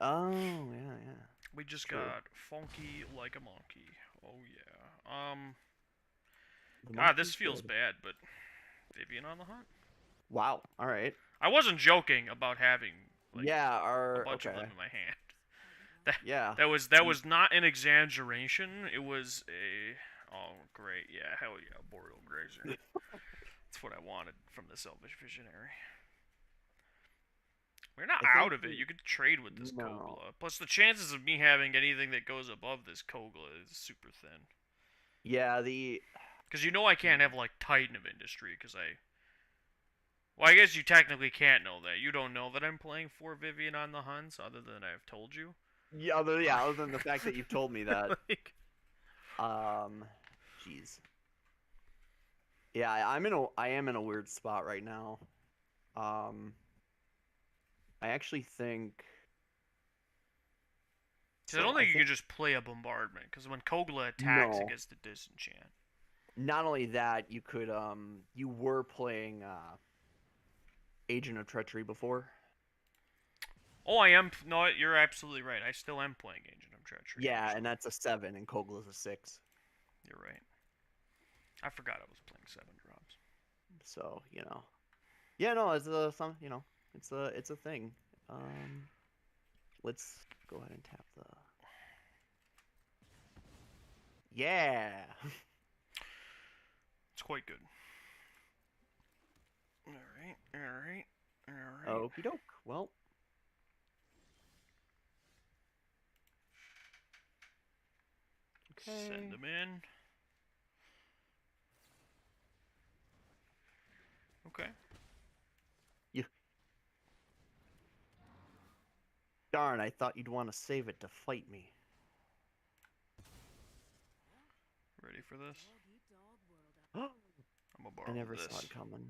[SPEAKER 2] Oh, yeah, yeah.
[SPEAKER 1] We just
[SPEAKER 2] True.
[SPEAKER 1] got funky like a monkey. Oh yeah.
[SPEAKER 2] The
[SPEAKER 1] God, this
[SPEAKER 2] monkey's
[SPEAKER 1] feels
[SPEAKER 2] good.
[SPEAKER 1] bad, but Vivian on the hunt.
[SPEAKER 2] Wow. All right.
[SPEAKER 1] I wasn't joking about having like
[SPEAKER 2] Yeah.
[SPEAKER 1] a
[SPEAKER 2] Our
[SPEAKER 1] bunch of them
[SPEAKER 2] okay.
[SPEAKER 1] in my hand. That
[SPEAKER 2] Yeah.
[SPEAKER 1] that was not an exaggeration. It was a oh great yeah hell yeah boreal grazer. That's what I wanted from the selfish visionary. We're not
[SPEAKER 2] I think
[SPEAKER 1] out of it. You could trade with this
[SPEAKER 2] no.
[SPEAKER 1] Kogla. Plus, the chances of me having anything that goes above this Kogla is super thin.
[SPEAKER 2] Yeah. The
[SPEAKER 1] Because you know I can't have, like, Titan of Industry, because I... Well, I guess you technically can't know that. You don't know that I'm playing for Vivian on the Huns, other than I've told you.
[SPEAKER 2] yeah. Other than the fact that you've told me that.
[SPEAKER 1] Like,
[SPEAKER 2] Um. Jeez. Yeah. I am in a weird spot right now. Um. I actually think.
[SPEAKER 1] cause I
[SPEAKER 2] So
[SPEAKER 1] don't
[SPEAKER 2] I
[SPEAKER 1] think you
[SPEAKER 2] think
[SPEAKER 1] can just play a bombardment, because when Kogla attacks, it
[SPEAKER 2] no.
[SPEAKER 1] gets the disenchant.
[SPEAKER 2] Not only that, you could you were playing Agent of Treachery before.
[SPEAKER 1] Oh, I am... No, you're absolutely right. I still am playing Agent of Treachery,
[SPEAKER 2] Yeah, and
[SPEAKER 1] actually.
[SPEAKER 2] that's a 7, and Kogla's a 6.
[SPEAKER 1] You're right. I forgot I was playing 7 drops.
[SPEAKER 2] So yeah, no, it's a it's a thing. Let's go ahead and tap the yeah.
[SPEAKER 1] It's quite good. Alright, alright, alright.
[SPEAKER 2] Okie doke. Well,
[SPEAKER 1] Send
[SPEAKER 2] okay.
[SPEAKER 1] them in. Okay.
[SPEAKER 2] You darn! I thought you'd want to save it to fight me.
[SPEAKER 1] Ready for this?
[SPEAKER 2] I
[SPEAKER 1] I'm gonna borrow
[SPEAKER 2] never saw
[SPEAKER 1] this.
[SPEAKER 2] it coming.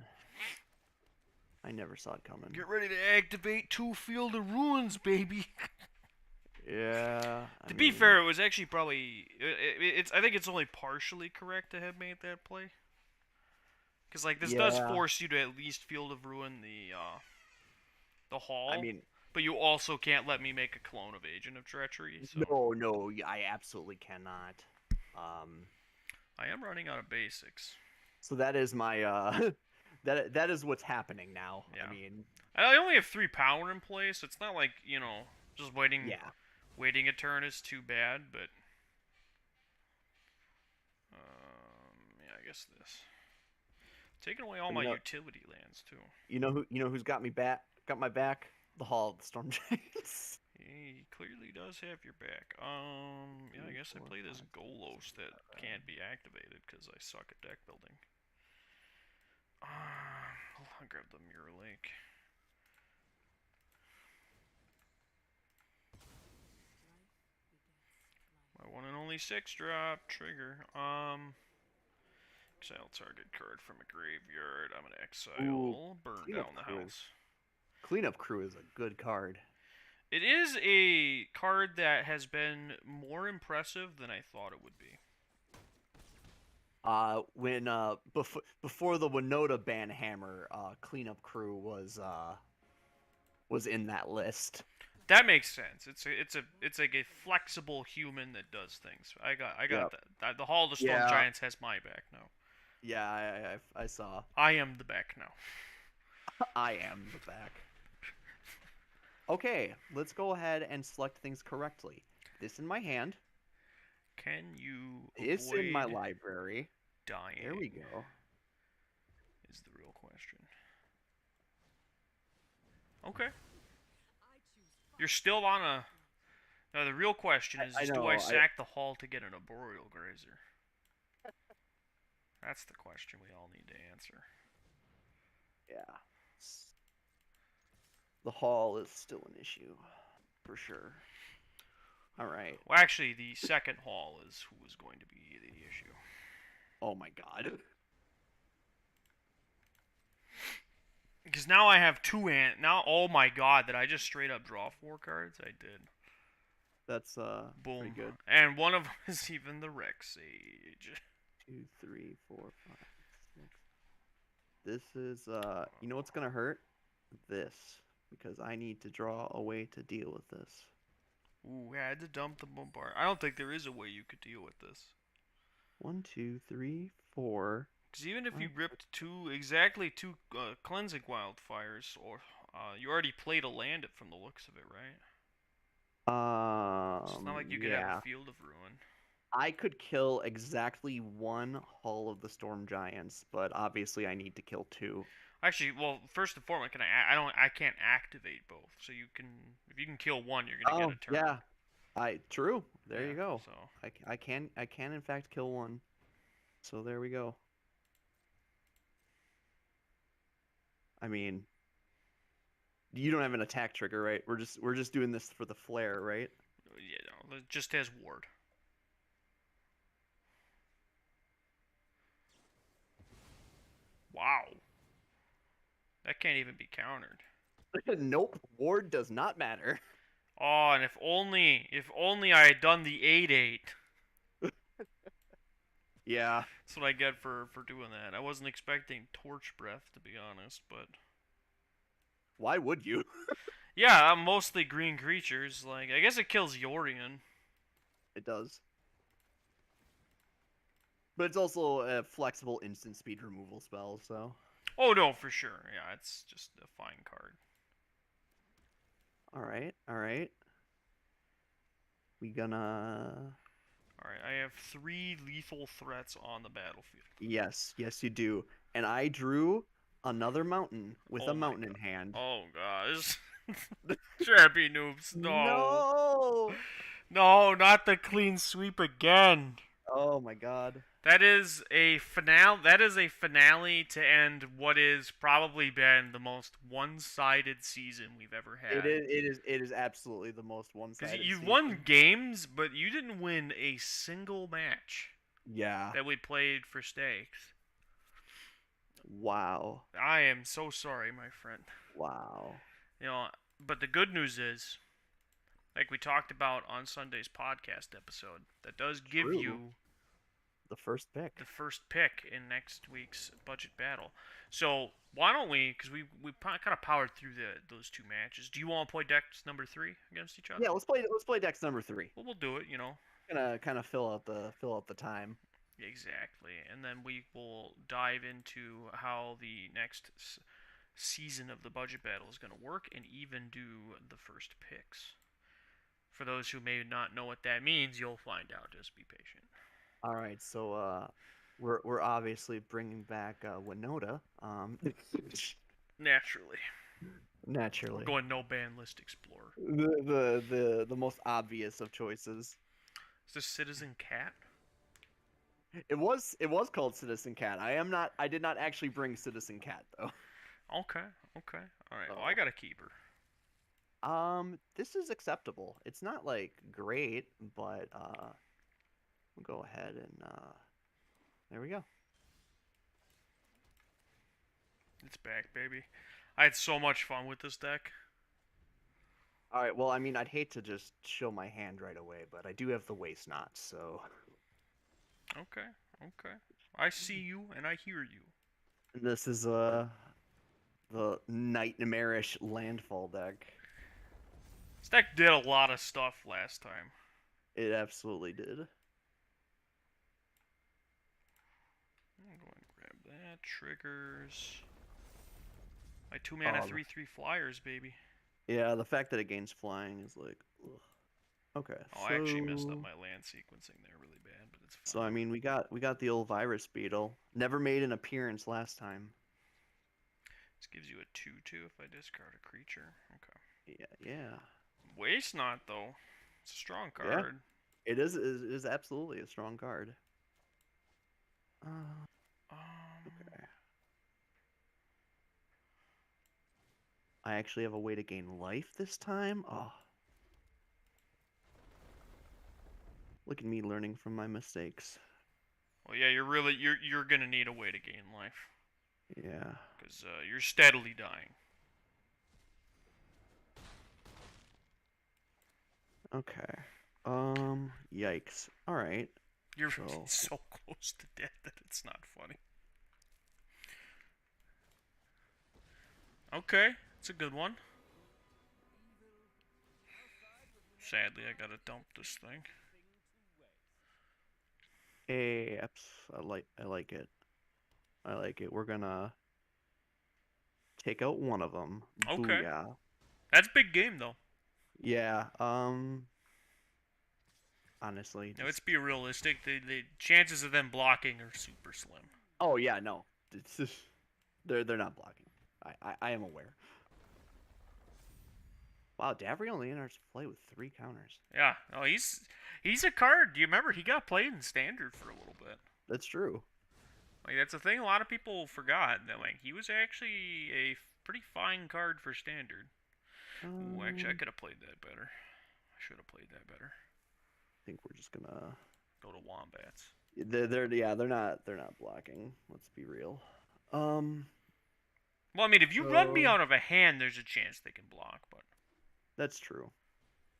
[SPEAKER 2] I never saw it coming.
[SPEAKER 1] Get ready to activate 2 Field of Ruins, baby.
[SPEAKER 2] Yeah,
[SPEAKER 1] To be fair, it was actually probably it's. I think it's only partially correct to have made that play. Because like this does
[SPEAKER 2] yeah.
[SPEAKER 1] force you to at least Field of Ruin the
[SPEAKER 2] I
[SPEAKER 1] hall,
[SPEAKER 2] mean,
[SPEAKER 1] but you also can't let me make a clone of Agent of Treachery. So
[SPEAKER 2] no, I absolutely cannot. Um,
[SPEAKER 1] I am running out of basics.
[SPEAKER 2] so that is my that is what's happening now.
[SPEAKER 1] Yeah.
[SPEAKER 2] I mean,
[SPEAKER 1] I only have 3 power in play, so it's not like just
[SPEAKER 2] yeah.
[SPEAKER 1] waiting a turn is too bad. But yeah, I guess this taking away all
[SPEAKER 2] But
[SPEAKER 1] my utility lands too.
[SPEAKER 2] you know who's got me back? Got my back? The Hall of the Storm Giants.
[SPEAKER 1] He clearly does have your back. Yeah, I guess I play this Golos that can't be activated because I suck at deck building. I'll grab the Mirror Lake. My one and only 6-drop trigger. Exile target card from a graveyard. I'm gonna exile, burn down the house.
[SPEAKER 2] Cleanup Crew is a good card.
[SPEAKER 1] It is a card that has been more impressive than I thought it would be.
[SPEAKER 2] When before the Winota Banhammer, Cleanup Crew was in that list.
[SPEAKER 1] That makes sense. It's like a flexible human that does things. I got that. The Hall of the Storm Giants has my back now.
[SPEAKER 2] Yeah, I saw.
[SPEAKER 1] I am the back now.
[SPEAKER 2] I am the back. Okay, let's go ahead and select things correctly. This in my hand.
[SPEAKER 1] Can you
[SPEAKER 2] It's in my library.
[SPEAKER 1] Dying.
[SPEAKER 2] There we go.
[SPEAKER 1] Is the real question. Okay. You're still on a... Now the real question is, do I sack the Hall to get an Arboreal Grazer? That's the question we all need to answer.
[SPEAKER 2] Yeah. The Hall is still an issue, for sure. Alright.
[SPEAKER 1] Well, actually, the second Hall is who is going to be the issue.
[SPEAKER 2] Oh my god.
[SPEAKER 1] Because now I have two now. Oh my god, did I just straight up draw 4 cards? I did.
[SPEAKER 2] That's pretty
[SPEAKER 1] Boom.
[SPEAKER 2] good.
[SPEAKER 1] And one of them is even the Rex Sage.
[SPEAKER 2] 2, 3, 4, 5, 6. This is you know what's gonna hurt? This, because I need to draw a way to deal with this.
[SPEAKER 1] Ooh, I had to dump the bombard. I don't think there is a way you could deal with this.
[SPEAKER 2] 1, 2, 3, 4.
[SPEAKER 1] Because even if you
[SPEAKER 2] 5, 6.
[SPEAKER 1] ripped exactly two cleansing wildfires, or you already played a land it from the looks of it, right? So it's not like you could have a
[SPEAKER 2] Yeah.
[SPEAKER 1] field of ruin.
[SPEAKER 2] I could kill exactly one hull of the storm giants, but obviously I need to kill two.
[SPEAKER 1] Actually, well, first and foremost, I can't activate both. So you can, if you can kill one, you're gonna get
[SPEAKER 2] Oh,
[SPEAKER 1] a turn.
[SPEAKER 2] yeah. True. There
[SPEAKER 1] Yeah.
[SPEAKER 2] you go.
[SPEAKER 1] So
[SPEAKER 2] I can in fact kill one. So there we go. I mean, you don't have an attack trigger, right? We're just doing this for the flair, right?
[SPEAKER 1] yeah, no, it just has ward. Wow, that can't even be countered.
[SPEAKER 2] Nope, ward does not matter.
[SPEAKER 1] Oh, and if only I had done the 8/8.
[SPEAKER 2] Yeah.
[SPEAKER 1] That's what I get for doing that. I wasn't expecting torch breath, to be honest, but
[SPEAKER 2] Why would you?
[SPEAKER 1] yeah, I'm mostly green creatures. Like, I guess it kills Yorion.
[SPEAKER 2] It does. But it's also a flexible instant speed removal spell, so.
[SPEAKER 1] Oh no, for sure. Yeah, it's just a fine card.
[SPEAKER 2] All right, all right. We gonna.
[SPEAKER 1] All right, I have 3 lethal threats on the battlefield.
[SPEAKER 2] Yes, yes, you do. And I drew another mountain with
[SPEAKER 1] Oh
[SPEAKER 2] a
[SPEAKER 1] my
[SPEAKER 2] mountain in
[SPEAKER 1] god.
[SPEAKER 2] hand.
[SPEAKER 1] Oh gosh. Drabynoops, no.
[SPEAKER 2] No!
[SPEAKER 1] No, not the clean sweep again.
[SPEAKER 2] Oh my god.
[SPEAKER 1] That is a finale. That is a finale to end what is probably been the most one-sided season we've ever
[SPEAKER 2] It
[SPEAKER 1] had.
[SPEAKER 2] is it is it is absolutely the most
[SPEAKER 1] Because
[SPEAKER 2] one-sided
[SPEAKER 1] you've won
[SPEAKER 2] season.
[SPEAKER 1] games, but you didn't win a single match
[SPEAKER 2] Yeah.
[SPEAKER 1] that we played for stakes.
[SPEAKER 2] Wow.
[SPEAKER 1] I am so sorry, my friend.
[SPEAKER 2] Wow.
[SPEAKER 1] You know, but the good news is, like we talked about on Sunday's podcast episode, that does give
[SPEAKER 2] True.
[SPEAKER 1] you
[SPEAKER 2] The first pick.
[SPEAKER 1] the first pick in next week's budget battle. So why don't we? Because we kind of powered through those 2 matches. Do you want to play decks number 3 against each other?
[SPEAKER 2] Yeah, let's play Dex number 3.
[SPEAKER 1] Well, we'll do it. You know.
[SPEAKER 2] Gonna kind of fill out the time.
[SPEAKER 1] Exactly, and then we will dive into how the next season of the budget battle is going to work, and even do the first picks. For those who may not know what that means, you'll find out. Just be patient.
[SPEAKER 2] All right, so we're obviously bringing back Winota.
[SPEAKER 1] Naturally, we're
[SPEAKER 2] Naturally.
[SPEAKER 1] going no ban list explorer.
[SPEAKER 2] The most obvious of choices.
[SPEAKER 1] Is this Citizen Cat?
[SPEAKER 2] It was called Citizen Cat. I did not actually bring Citizen Cat though.
[SPEAKER 1] Okay, okay, all right. Well,
[SPEAKER 2] So,
[SPEAKER 1] I got a keeper.
[SPEAKER 2] this is acceptable. It's not like great, but we'll go ahead and there we go.
[SPEAKER 1] It's back, baby. I had so much fun with this deck.
[SPEAKER 2] All right, well, I mean, I'd hate to just show my hand right away, but I do have the waste knots, so
[SPEAKER 1] Okay, okay. I see you and I hear you.
[SPEAKER 2] this is the nightmarish landfall deck.
[SPEAKER 1] This deck did a lot of stuff last time.
[SPEAKER 2] It absolutely did.
[SPEAKER 1] I'm going to grab that. Triggers. My 2 mana 3/3 flyers, baby.
[SPEAKER 2] Yeah, the fact that it gains flying is like, ugh. Okay.
[SPEAKER 1] Oh, I actually messed up my land sequencing there really bad, but it's fine.
[SPEAKER 2] So I mean, we got the old virus beetle. Never made an appearance last time.
[SPEAKER 1] This gives you a 2/2 if I discard a creature. Okay.
[SPEAKER 2] Yeah.
[SPEAKER 1] Waste not though. It's a strong
[SPEAKER 2] Yeah.
[SPEAKER 1] card.
[SPEAKER 2] It is absolutely a strong card. Okay. I actually have a way to gain life this time. Oh. Look at me learning from my mistakes.
[SPEAKER 1] Well, yeah, you're gonna need a way to gain life.
[SPEAKER 2] Yeah.
[SPEAKER 1] because you're steadily dying.
[SPEAKER 2] Okay. Yikes. All right.
[SPEAKER 1] You're
[SPEAKER 2] So,
[SPEAKER 1] so close to death that it's not funny. Okay, it's a good one. Sadly, I gotta dump this thing.
[SPEAKER 2] I like it. I like it. We're gonna take out one of them.
[SPEAKER 1] Okay,
[SPEAKER 2] Booyah.
[SPEAKER 1] that's big game though.
[SPEAKER 2] Yeah. Honestly,
[SPEAKER 1] Now let's
[SPEAKER 2] just
[SPEAKER 1] be realistic. The chances of them blocking are super slim.
[SPEAKER 2] oh yeah, no. It's just, they're not blocking. I am aware. Wow, Davry only enters play with 3 counters.
[SPEAKER 1] Yeah. Oh, he's a card. Do you remember he got played in standard for a little bit?
[SPEAKER 2] That's true.
[SPEAKER 1] Like that's a thing a lot of people forgot. That like he was actually a pretty fine card for standard. Ooh, actually, I
[SPEAKER 2] Um,
[SPEAKER 1] could have played that better. I should have played that better.
[SPEAKER 2] I think we're just gonna.
[SPEAKER 1] Go to wombats.
[SPEAKER 2] They're not blocking. Let's be real. Um,
[SPEAKER 1] Well, I mean, if you run me
[SPEAKER 2] so
[SPEAKER 1] out of a hand, there's a chance they can block. But
[SPEAKER 2] that's true.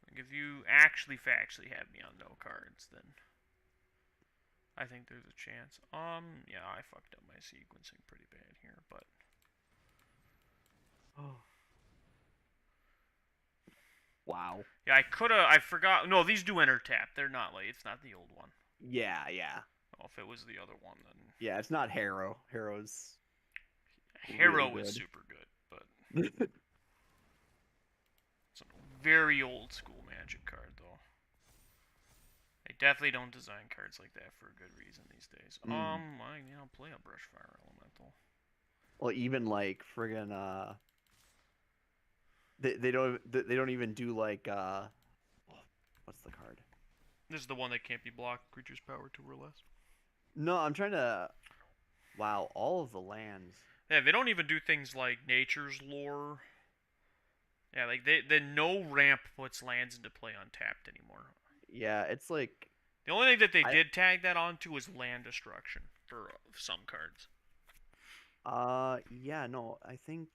[SPEAKER 1] like, if you actually factually have me on no cards, then I think there's a chance. Yeah, I fucked up my sequencing pretty bad here, but
[SPEAKER 2] Oh. Wow.
[SPEAKER 1] yeah, I coulda. I forgot. No, these do enter tap. They're not like it's not the old one.
[SPEAKER 2] Yeah, yeah,
[SPEAKER 1] Well, if it was the other one, then
[SPEAKER 2] yeah. It's not Harrow. Harrow's really
[SPEAKER 1] Hero is
[SPEAKER 2] good.
[SPEAKER 1] super good, but it's a very old school Magic card though. They definitely don't design cards like that for a good reason these days.
[SPEAKER 2] Mm.
[SPEAKER 1] Play a Brushfire Elemental.
[SPEAKER 2] Well, even like friggin' they don't even do like what's the card?
[SPEAKER 1] This is the one that can't be blocked. Creature's power 2 or less.
[SPEAKER 2] No, I'm trying to. Wow, all of the lands.
[SPEAKER 1] Yeah, they don't even do things like Nature's Lore. Yeah, like the no ramp puts lands into play untapped anymore.
[SPEAKER 2] Yeah, it's like
[SPEAKER 1] The only thing that they
[SPEAKER 2] I
[SPEAKER 1] did tag that onto was land destruction for some cards.
[SPEAKER 2] yeah, no, I think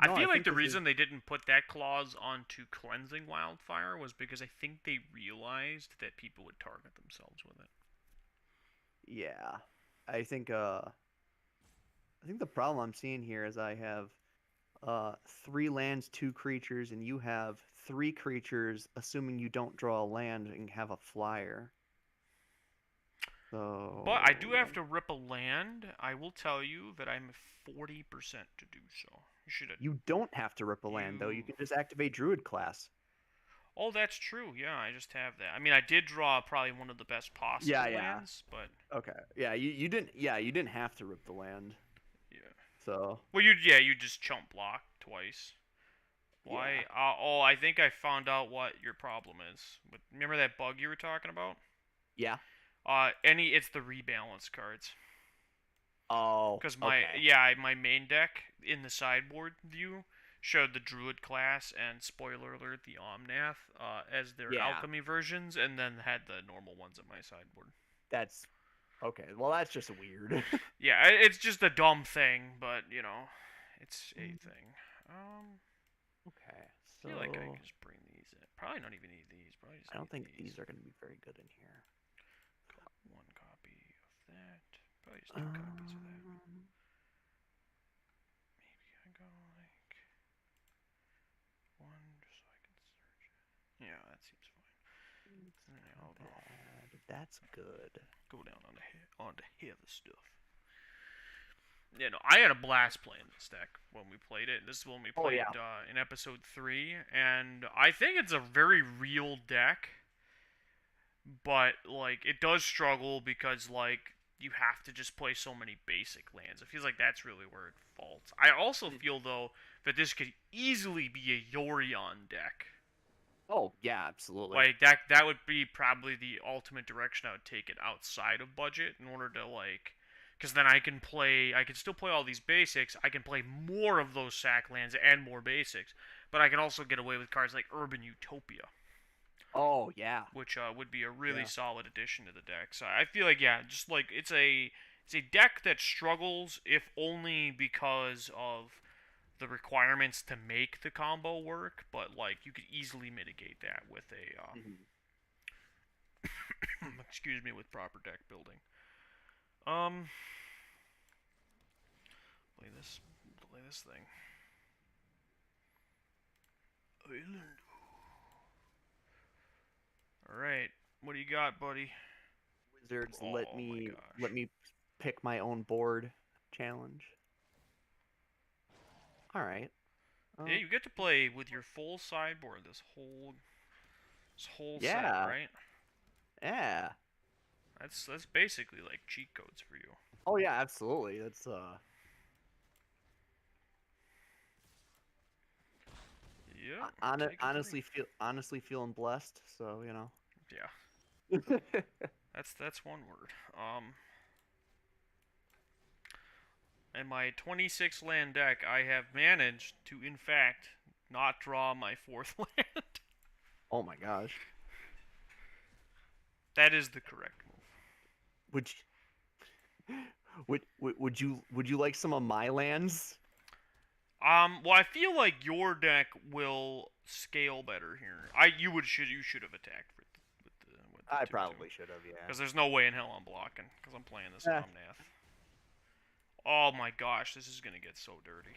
[SPEAKER 1] I
[SPEAKER 2] no, I
[SPEAKER 1] feel like
[SPEAKER 2] think
[SPEAKER 1] the
[SPEAKER 2] this is
[SPEAKER 1] reason they didn't put that clause onto cleansing wildfire was because I think they realized that people would target themselves with it.
[SPEAKER 2] yeah. I think the problem I'm seeing here is I have 3 lands, 2 creatures, and you have 3 creatures, assuming you don't draw a land and have a flyer.
[SPEAKER 1] But I do
[SPEAKER 2] So
[SPEAKER 1] have to rip a land. I will tell you that I'm 40% to do so. You should have.
[SPEAKER 2] you don't have to rip a land though. You
[SPEAKER 1] You.
[SPEAKER 2] can just activate Druid class.
[SPEAKER 1] Oh, that's true. Yeah, I just have that. I mean, I did draw probably one of the best
[SPEAKER 2] Yeah,
[SPEAKER 1] possible
[SPEAKER 2] yeah.
[SPEAKER 1] lands, but
[SPEAKER 2] Okay. Yeah, you didn't have to rip the land.
[SPEAKER 1] yeah.
[SPEAKER 2] So
[SPEAKER 1] Well, you just chump block twice.
[SPEAKER 2] yeah.
[SPEAKER 1] Why? Oh, I think I found out what your problem is. But remember that bug you were talking about?
[SPEAKER 2] Yeah.
[SPEAKER 1] It's the rebalance cards.
[SPEAKER 2] Oh,
[SPEAKER 1] Because
[SPEAKER 2] okay.
[SPEAKER 1] my main deck in the sideboard view showed the Druid class and spoiler alert the Omnath as their
[SPEAKER 2] Yeah.
[SPEAKER 1] alchemy versions, and then had the normal ones at my sideboard.
[SPEAKER 2] That's okay. Well, that's just weird.
[SPEAKER 1] Yeah, it's just a dumb thing, but it's a thing.
[SPEAKER 2] Okay.
[SPEAKER 1] I feel like I
[SPEAKER 2] So
[SPEAKER 1] can just bring these in. Probably not even need these. Probably just
[SPEAKER 2] I don't
[SPEAKER 1] need
[SPEAKER 2] think
[SPEAKER 1] these.
[SPEAKER 2] these are going to be very good in here.
[SPEAKER 1] One copy of that. Probably just 2 copies of that. Maybe I go like one just so I can search it. Yeah, that seems fine. And then I'll
[SPEAKER 2] That's good.
[SPEAKER 1] go down on the heavy stuff. Yeah, no, I had a blast playing this deck when we played it. This is when we
[SPEAKER 2] Oh
[SPEAKER 1] played
[SPEAKER 2] yeah.
[SPEAKER 1] in episode 3, and I think it's a very real deck, but like it does struggle because like you have to just play so many basic lands. It feels like that's really where it faults. I also feel though that this could easily be a Yorion deck.
[SPEAKER 2] Oh yeah, absolutely.
[SPEAKER 1] Like that would be probably the ultimate direction I would take it outside of budget in order to like because then I can still play all these basics. I can play more of those sack lands and more basics, but I can also get away with cards like Urban Utopia,
[SPEAKER 2] Oh yeah.
[SPEAKER 1] which would be a really
[SPEAKER 2] Yeah.
[SPEAKER 1] solid addition to the deck. So I feel like yeah, just like it's a it's a deck that struggles if only because of the requirements to make the combo work, but like you could easily mitigate that with a
[SPEAKER 2] Mhm.
[SPEAKER 1] excuse me, with proper deck building. Um, play this thing. Island. All right, what do you got, buddy?
[SPEAKER 2] Wizards,
[SPEAKER 1] Oh my gosh.
[SPEAKER 2] let me pick my own board challenge. All right.
[SPEAKER 1] Yeah,
[SPEAKER 2] Oh,
[SPEAKER 1] you get to play with your full sideboard this whole set,
[SPEAKER 2] yeah.
[SPEAKER 1] right?
[SPEAKER 2] Yeah.
[SPEAKER 1] That's basically like cheat codes for you.
[SPEAKER 2] Oh yeah, absolutely. That's
[SPEAKER 1] Yep, I'm taking three.
[SPEAKER 2] honestly feeling blessed, so, you know.
[SPEAKER 1] Yeah, that's one word. In my 26 land deck, I have managed to, in fact, not draw my fourth land.
[SPEAKER 2] Oh my gosh.
[SPEAKER 1] That is the correct move.
[SPEAKER 2] Would would you like some of my lands?
[SPEAKER 1] Well, I feel like your deck will scale better here. You should have attacked with the
[SPEAKER 2] I
[SPEAKER 1] 2/2
[SPEAKER 2] probably should have, yeah.
[SPEAKER 1] because there's no way in hell I'm blocking because I'm playing this
[SPEAKER 2] Eh.
[SPEAKER 1] Omnath. Oh my gosh, this is gonna get so dirty.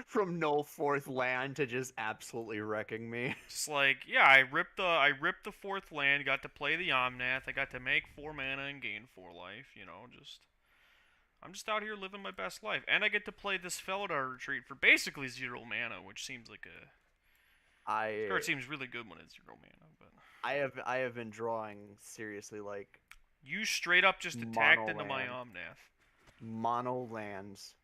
[SPEAKER 2] From no fourth land to just absolutely wrecking me.
[SPEAKER 1] Just like, yeah, I ripped the fourth land, got to play the Omnath, I got to make 4 mana and gain 4 life, I'm just out here living my best life. And I get to play this Felidar retreat for basically 0 mana, which seems like a
[SPEAKER 2] I
[SPEAKER 1] card seems really good when it's 0 mana, but
[SPEAKER 2] I have been drawing seriously like
[SPEAKER 1] you straight up just attacked
[SPEAKER 2] mono
[SPEAKER 1] into my
[SPEAKER 2] land,
[SPEAKER 1] Omnath.
[SPEAKER 2] mono lands.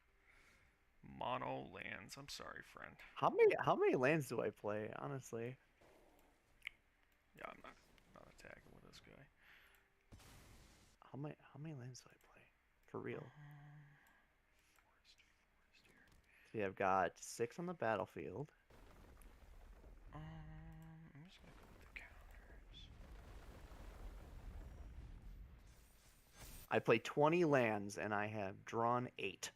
[SPEAKER 1] Mono lands. I'm sorry, friend.
[SPEAKER 2] How many lands do I play, honestly?
[SPEAKER 1] Yeah, I'm not attacking with this guy.
[SPEAKER 2] How many lands do I play? For real.
[SPEAKER 1] Forest here.
[SPEAKER 2] See, I've got 6 on the battlefield.
[SPEAKER 1] I'm just gonna go with the counters.
[SPEAKER 2] I play 20 lands and I have drawn 8.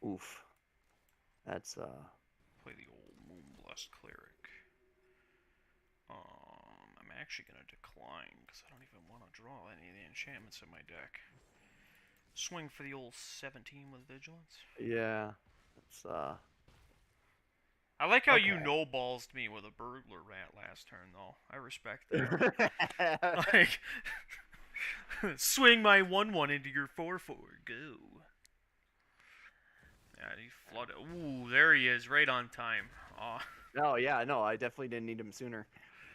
[SPEAKER 2] Oof. That's
[SPEAKER 1] Play the old Moonblessed Cleric. I'm actually gonna decline because I don't even want to draw any of the enchantments in my deck. Swing for the old 17 with Vigilance.
[SPEAKER 2] yeah. It's
[SPEAKER 1] I like how you
[SPEAKER 2] okay.
[SPEAKER 1] no-ballsed me with a Burglar Rat last turn, though. I respect that. Like, swing my 1/1 into your 4/4. Go. Yeah, he flooded. Ooh, there he is, right on time.
[SPEAKER 2] No, yeah, no, I definitely didn't need him sooner.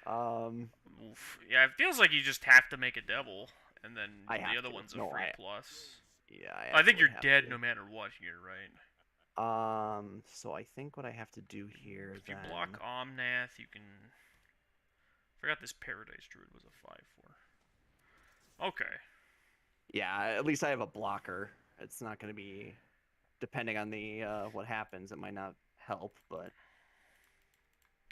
[SPEAKER 1] Oof. Yeah, it feels like you just have to make a devil, and then
[SPEAKER 2] I
[SPEAKER 1] the
[SPEAKER 2] have
[SPEAKER 1] other
[SPEAKER 2] to.
[SPEAKER 1] one's a
[SPEAKER 2] No,
[SPEAKER 1] free plus.
[SPEAKER 2] yeah,
[SPEAKER 1] I think you're
[SPEAKER 2] absolutely have
[SPEAKER 1] dead
[SPEAKER 2] to.
[SPEAKER 1] no matter what here, right?
[SPEAKER 2] So I think what I have to do here
[SPEAKER 1] If you
[SPEAKER 2] then.
[SPEAKER 1] block Omnath, you can. Forgot this Paradise Druid was a 5/4. Okay.
[SPEAKER 2] Yeah, at least I have a blocker. It's not going to be, depending on the what happens, it might not help, but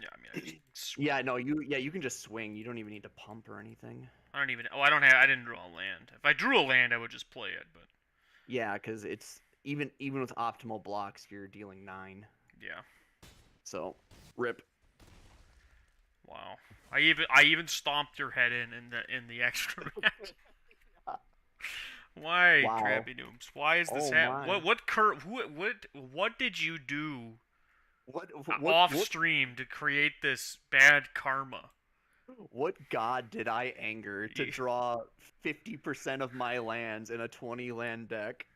[SPEAKER 1] Yeah, I mean, I just swing.
[SPEAKER 2] yeah, no, you can just swing. You don't even need to pump or anything.
[SPEAKER 1] I don't even. Oh, I didn't draw a land. If I drew a land, I would just play it, but.
[SPEAKER 2] Yeah, because it's even with optimal blocks, you're dealing 9.
[SPEAKER 1] Yeah.
[SPEAKER 2] So, rip.
[SPEAKER 1] Wow. I even stomped your head in the extra match. Why,
[SPEAKER 2] Wow.
[SPEAKER 1] Drabynoops? Why is this
[SPEAKER 2] Oh
[SPEAKER 1] happening?
[SPEAKER 2] my.
[SPEAKER 1] What did you do
[SPEAKER 2] What
[SPEAKER 1] off stream to create this bad karma?
[SPEAKER 2] what god did I anger to draw 50% of my lands in a 20 land deck?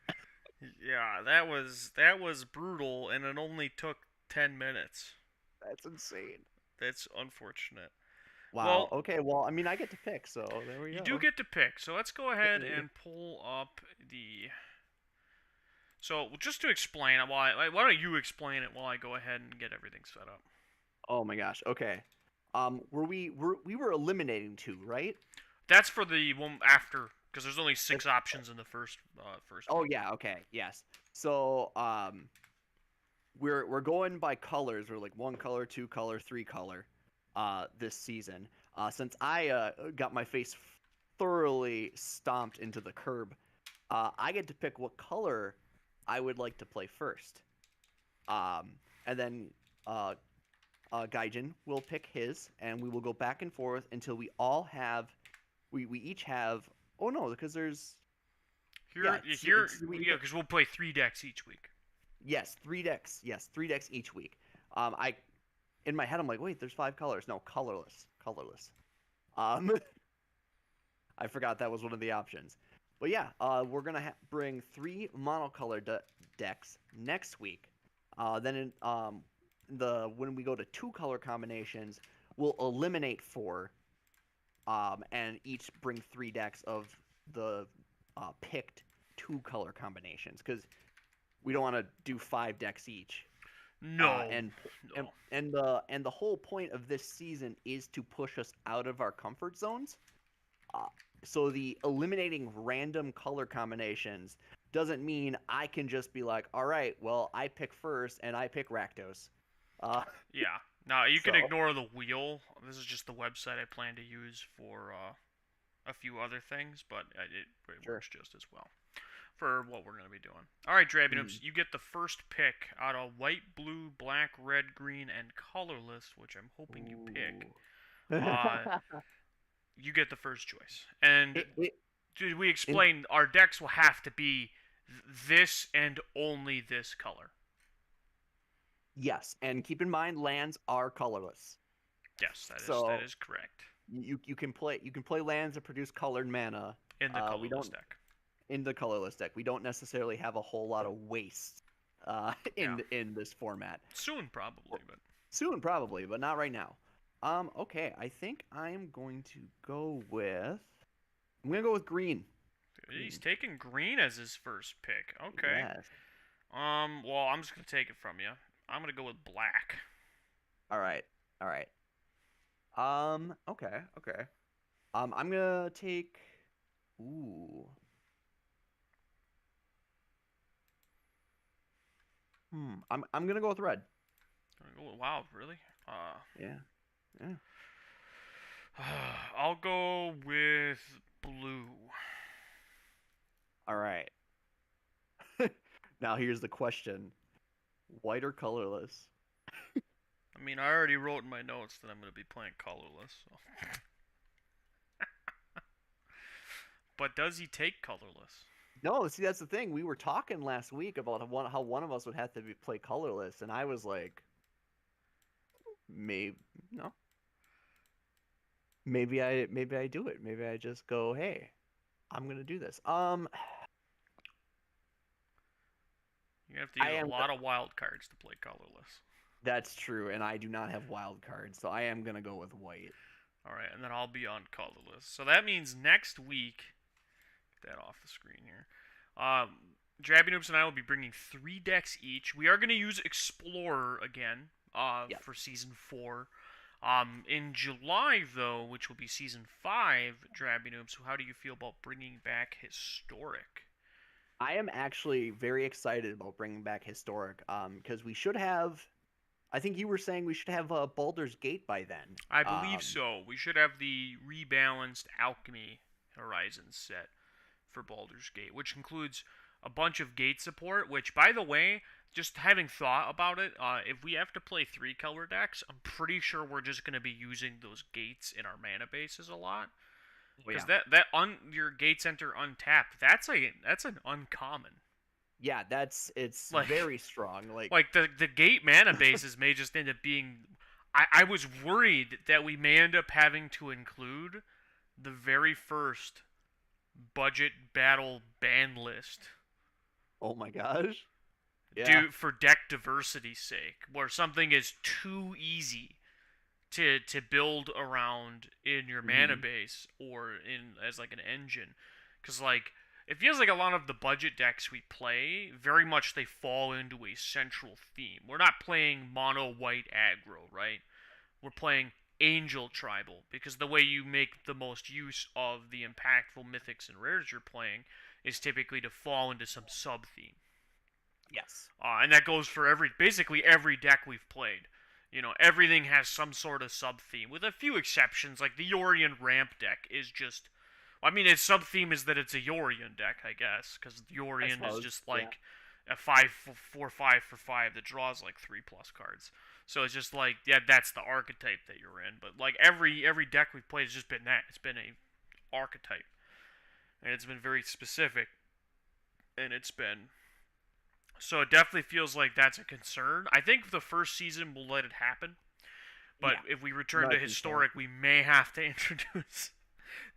[SPEAKER 1] Yeah, that was brutal, and it only took 10 minutes.
[SPEAKER 2] That's insane.
[SPEAKER 1] That's unfortunate.
[SPEAKER 2] Wow.
[SPEAKER 1] Well,
[SPEAKER 2] Okay, well, I mean, I get to pick, so there we
[SPEAKER 1] you do
[SPEAKER 2] go.
[SPEAKER 1] get to pick, so let's go ahead and pull up the. So just to explain it, why don't you explain it while I go ahead and get everything set up?
[SPEAKER 2] Oh my gosh. Okay. We were eliminating 2, right?
[SPEAKER 1] That's for the one after, because there's only 6 options in the first
[SPEAKER 2] Oh
[SPEAKER 1] one.
[SPEAKER 2] yeah, okay. Yes. So, we're going by colors. We're like one color, two color, three color, this season. Since I got my face thoroughly stomped into the curb, I get to pick what color I would like to play first. And then uh, Gaijin will pick his, and we will go back and forth until we all have, we each have. Oh no, because there's yeah,
[SPEAKER 1] Yeah, because we'll play 3 decks each week.
[SPEAKER 2] yes, 3 decks. Yes, 3 decks each week. I in my head I'm like, wait, there's 5 colors. No, colorless, colorless. Um, I forgot that was one of the options. But yeah, we're gonna bring 3 monocolor decks next week. Then when we go to 2 color combinations, we'll eliminate 4, and each bring 3 decks of the picked 2 color combinations because we don't want to do 5 decks each.
[SPEAKER 1] No,
[SPEAKER 2] And
[SPEAKER 1] no.
[SPEAKER 2] and the whole point of this season is to push us out of our comfort zones. Uh, so the eliminating random color combinations doesn't mean I can just be like, all right, well, I pick first and I pick Rakdos. Uh,
[SPEAKER 1] Yeah. Now you can
[SPEAKER 2] so
[SPEAKER 1] ignore the wheel. This is just the website I plan to use for a few other things, but it
[SPEAKER 2] sure.
[SPEAKER 1] works just as well for what we're going to be doing. All right,
[SPEAKER 2] Mm.
[SPEAKER 1] Drabynoops, you get the first pick out of white, blue, black, red, green, and colorless, which I'm hoping you pick.
[SPEAKER 2] Ooh.
[SPEAKER 1] Uh, you get the first choice. And
[SPEAKER 2] it,
[SPEAKER 1] did we
[SPEAKER 2] in,
[SPEAKER 1] explain our decks will have to be this and only this color?
[SPEAKER 2] yes, and keep in mind lands are colorless.
[SPEAKER 1] Yes, that
[SPEAKER 2] So
[SPEAKER 1] is correct.
[SPEAKER 2] you can play lands that produce colored mana.
[SPEAKER 1] In the
[SPEAKER 2] We
[SPEAKER 1] colorless
[SPEAKER 2] don't
[SPEAKER 1] deck.
[SPEAKER 2] in the colorless deck. We don't necessarily have a whole lot of waste
[SPEAKER 1] Yeah.
[SPEAKER 2] in this format.
[SPEAKER 1] Soon, probably, but
[SPEAKER 2] Soon, probably, but not right now. Okay, I think I'm going to go with. I'm gonna go with green.
[SPEAKER 1] he's
[SPEAKER 2] Green.
[SPEAKER 1] taking green as his first pick. Okay.
[SPEAKER 2] Yes.
[SPEAKER 1] Well, I'm just gonna take it from you. I'm gonna go with black.
[SPEAKER 2] All right. All right. Okay. Okay. I'm gonna take. Ooh. I'm gonna go with red.
[SPEAKER 1] Wow, really?
[SPEAKER 2] Yeah. Yeah.
[SPEAKER 1] I'll go with blue.
[SPEAKER 2] All right. Now here's the question: white or colorless?
[SPEAKER 1] I mean, I already wrote in my notes that I'm gonna be playing colorless. So. But does he take colorless?
[SPEAKER 2] No, see that's the thing. We were talking last week about how one of us would have to play colorless, and I was like, maybe no, maybe I do it. Maybe I just go, hey, I'm gonna do this.
[SPEAKER 1] You have to
[SPEAKER 2] I
[SPEAKER 1] use a
[SPEAKER 2] am.
[SPEAKER 1] lot of wild cards to play colorless.
[SPEAKER 2] That's true, and I do not have wild cards, so I am gonna go with white.
[SPEAKER 1] All right, and then I'll be on colorless. So that means next week. Get that off the screen here. Drabynoops and I will be bringing 3 decks each. We are going to use Explorer again
[SPEAKER 2] Yes.
[SPEAKER 1] for Season 4. In July, though, which will be Season 5, Drabynoops, how do you feel about bringing back Historic?
[SPEAKER 2] I am actually very excited about bringing back historic. Because we should have. I think you were saying we should have Baldur's Gate by then.
[SPEAKER 1] I believe so. We should have the rebalanced Alchemy Horizons set for Baldur's Gate, which includes a bunch of gate support. Which, by the way, just having thought about it, if we have to play 3 color decks, I'm pretty sure we're just going to be using those gates in our mana bases a lot.
[SPEAKER 2] Oh,
[SPEAKER 1] Because
[SPEAKER 2] yeah.
[SPEAKER 1] your gates enter untapped. That's an uncommon.
[SPEAKER 2] Yeah, it's
[SPEAKER 1] Like
[SPEAKER 2] very strong. Like,
[SPEAKER 1] like the gate mana bases may just end up being. I was worried that we may end up having to include the very first budget battle ban list
[SPEAKER 2] oh my gosh. Yeah.
[SPEAKER 1] due for deck diversity's sake, where something is too easy to build around in your mana
[SPEAKER 2] Hmm.
[SPEAKER 1] base or in as like an engine, because like it feels like a lot of the budget decks we play very much they fall into a central theme. We're not playing mono white aggro, right? We're playing Angel Tribal because the way you make the most use of the impactful mythics and rares you're playing is typically to fall into some sub theme.
[SPEAKER 2] Yes.
[SPEAKER 1] And that goes for basically every deck we've played. Everything has some sort of sub theme, with a few exceptions. Like the Yorion ramp deck is just, I mean, its sub theme is that it's a Yorion deck, I guess, because
[SPEAKER 2] I
[SPEAKER 1] Yorion is
[SPEAKER 2] suppose.
[SPEAKER 1] just
[SPEAKER 2] Yeah.
[SPEAKER 1] like a 5/4/5 for 5 that draws like 3+ cards. So it's just like, yeah, that's the archetype that you're in. But like every deck we've played has just been that. It's been a archetype, and it's been very specific, and it's been, so it definitely feels like that's a concern. I think the first season we'll let it happen, but
[SPEAKER 2] Yeah.
[SPEAKER 1] if we
[SPEAKER 2] No,
[SPEAKER 1] return
[SPEAKER 2] I
[SPEAKER 1] to
[SPEAKER 2] think so.
[SPEAKER 1] historic, we may have to introduce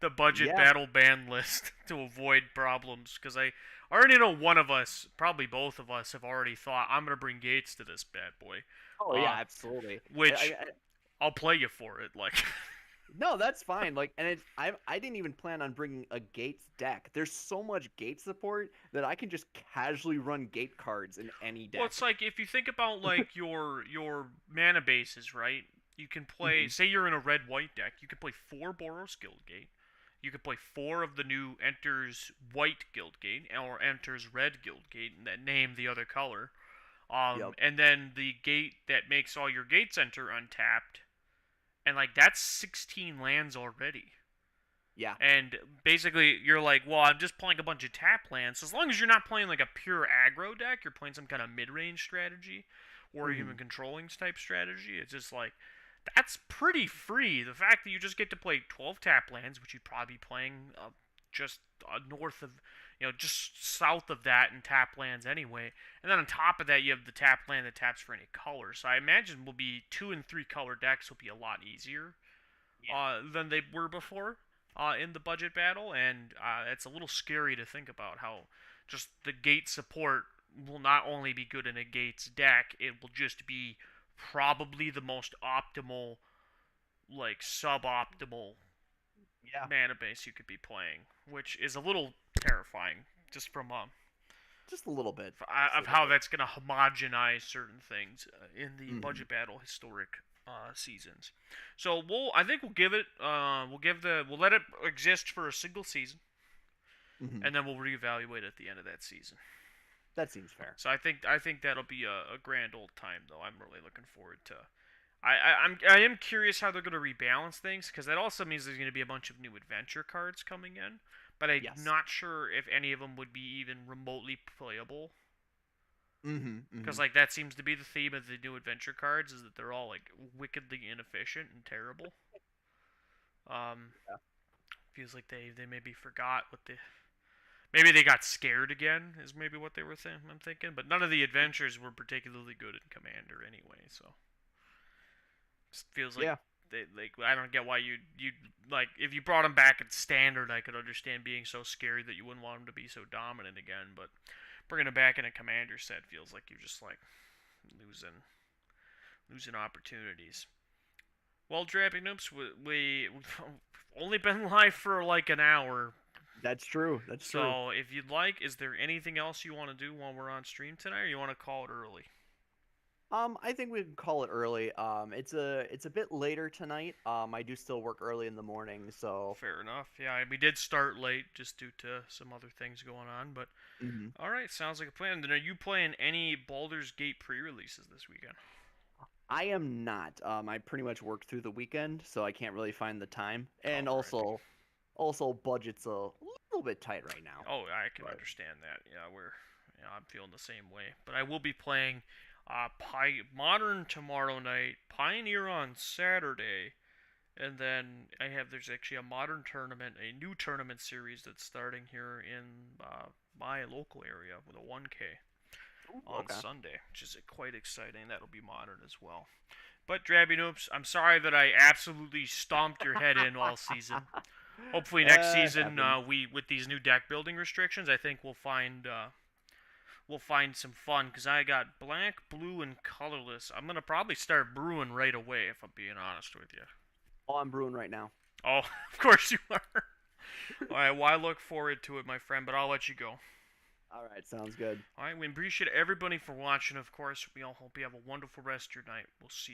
[SPEAKER 1] the budget
[SPEAKER 2] Yeah.
[SPEAKER 1] battle ban list to avoid problems. Because I already know one of us, probably both of us, have already thought I'm gonna bring Gates to this bad boy.
[SPEAKER 2] Oh yeah,
[SPEAKER 1] Uh,
[SPEAKER 2] absolutely.
[SPEAKER 1] which I'll play you for it. Like,
[SPEAKER 2] No, that's fine. Like, and I didn't even plan on bringing a Gates deck. There's so much Gate support that I can just casually run Gate cards in any
[SPEAKER 1] well, it's
[SPEAKER 2] deck.
[SPEAKER 1] like if you think about like your mana bases, right? You can play.
[SPEAKER 2] Hmm.
[SPEAKER 1] Say you're in a red white deck. You can play 4 Boros Guildgate. You can play 4 of the new Enters White Guildgate or Enters Red Guildgate, and that name the other color.
[SPEAKER 2] Yep.
[SPEAKER 1] And then the gate that makes all your gates enter untapped, and like that's 16 lands already.
[SPEAKER 2] Yeah.
[SPEAKER 1] And basically, you're like, well, I'm just playing a bunch of tap lands. So as long as you're not playing like a pure aggro deck, you're playing some kind of mid-range strategy or even
[SPEAKER 2] Hmm.
[SPEAKER 1] controlling type strategy. It's just like that's pretty free. The fact that you just get to play 12 tap lands, which you'd probably be playing just north of, just south of that in tap lands anyway. And then on top of that, you have the tap land that taps for any color. So I imagine will be 2 and 3 color decks will be a lot easier
[SPEAKER 2] Yeah.
[SPEAKER 1] than they were before in the budget battle, and it's a little scary to think about how just the gate support will not only be good in a gates deck, it will just be probably the most optimal, like suboptimal
[SPEAKER 2] Yeah.
[SPEAKER 1] mana base you could be playing, which is a little terrifying just from
[SPEAKER 2] Just a little bit. Just a
[SPEAKER 1] of
[SPEAKER 2] little
[SPEAKER 1] how
[SPEAKER 2] bit.
[SPEAKER 1] that's gonna homogenize certain things in the
[SPEAKER 2] Hmm.
[SPEAKER 1] budget battle historic seasons. So I think we'll give it, we'll let it exist for a single season,
[SPEAKER 2] Hmm.
[SPEAKER 1] and then we'll reevaluate at the end of that season.
[SPEAKER 2] That seems fair.
[SPEAKER 1] So I think that'll be a grand old time though. I'm really looking forward to. I am curious how they're going to rebalance things, because that also means there's going to be a bunch of new adventure cards coming in, but I'm
[SPEAKER 2] Yes.
[SPEAKER 1] not sure if any of them would be even remotely playable.
[SPEAKER 2] Hmm.
[SPEAKER 1] Because
[SPEAKER 2] Hmm.
[SPEAKER 1] like that seems to be the theme of the new adventure cards, is that they're all like wickedly inefficient and terrible. Um,
[SPEAKER 2] Yeah.
[SPEAKER 1] feels like they maybe forgot what the, maybe they got scared again is maybe what they were thinking. I'm thinking, but none of the adventures were particularly good in Commander anyway, so just feels like
[SPEAKER 2] Yeah.
[SPEAKER 1] they, like, I don't get why you like, if you brought them back at Standard, I could understand being so scared that you wouldn't want them to be so dominant again, but bringing them back in a Commander set feels like you're just like losing opportunities. Well, Drabynoops, we've only been live for like an hour,
[SPEAKER 2] That's true. That's true.
[SPEAKER 1] so if you'd like, is there anything else you want to do while we're on stream tonight, or you want to call it early?
[SPEAKER 2] I think we can call it early. It's a bit later tonight. I do still work early in the morning, so.
[SPEAKER 1] Fair enough. Yeah, we did start late just due to some other things going on, but
[SPEAKER 2] Mhm.
[SPEAKER 1] all right, sounds like a plan. Then are you playing any Baldur's Gate pre-releases this weekend?
[SPEAKER 2] I am not. I pretty much work through the weekend, so I can't really find the time. And
[SPEAKER 1] Alrighty.
[SPEAKER 2] also budget's a little bit tight right now.
[SPEAKER 1] Oh, I can
[SPEAKER 2] But
[SPEAKER 1] understand that. Yeah, I'm feeling the same way. But I will be playing Modern tomorrow night, Pioneer on Saturday, and then there's actually a Modern tournament, a new tournament series that's starting here in my local area with a 1K
[SPEAKER 2] ooh,
[SPEAKER 1] on
[SPEAKER 2] okay.
[SPEAKER 1] Sunday, which is quite exciting. That'll be Modern as well. But Drabynoops, I'm sorry that I absolutely stomped your head in all season. Hopefully next season,
[SPEAKER 2] Happens.
[SPEAKER 1] we with these new deck building restrictions, I think we'll find some fun, because I got black, blue, and colorless. I'm gonna probably start brewing right away, if I'm being honest with you.
[SPEAKER 2] Oh, I'm brewing right now.
[SPEAKER 1] Oh, of course you are. All right, well, I look forward to it, my friend, but I'll let you go.
[SPEAKER 2] All right, sounds good.
[SPEAKER 1] All right, we appreciate everybody for watching. Of course, we all hope you have a wonderful rest of your night. We'll see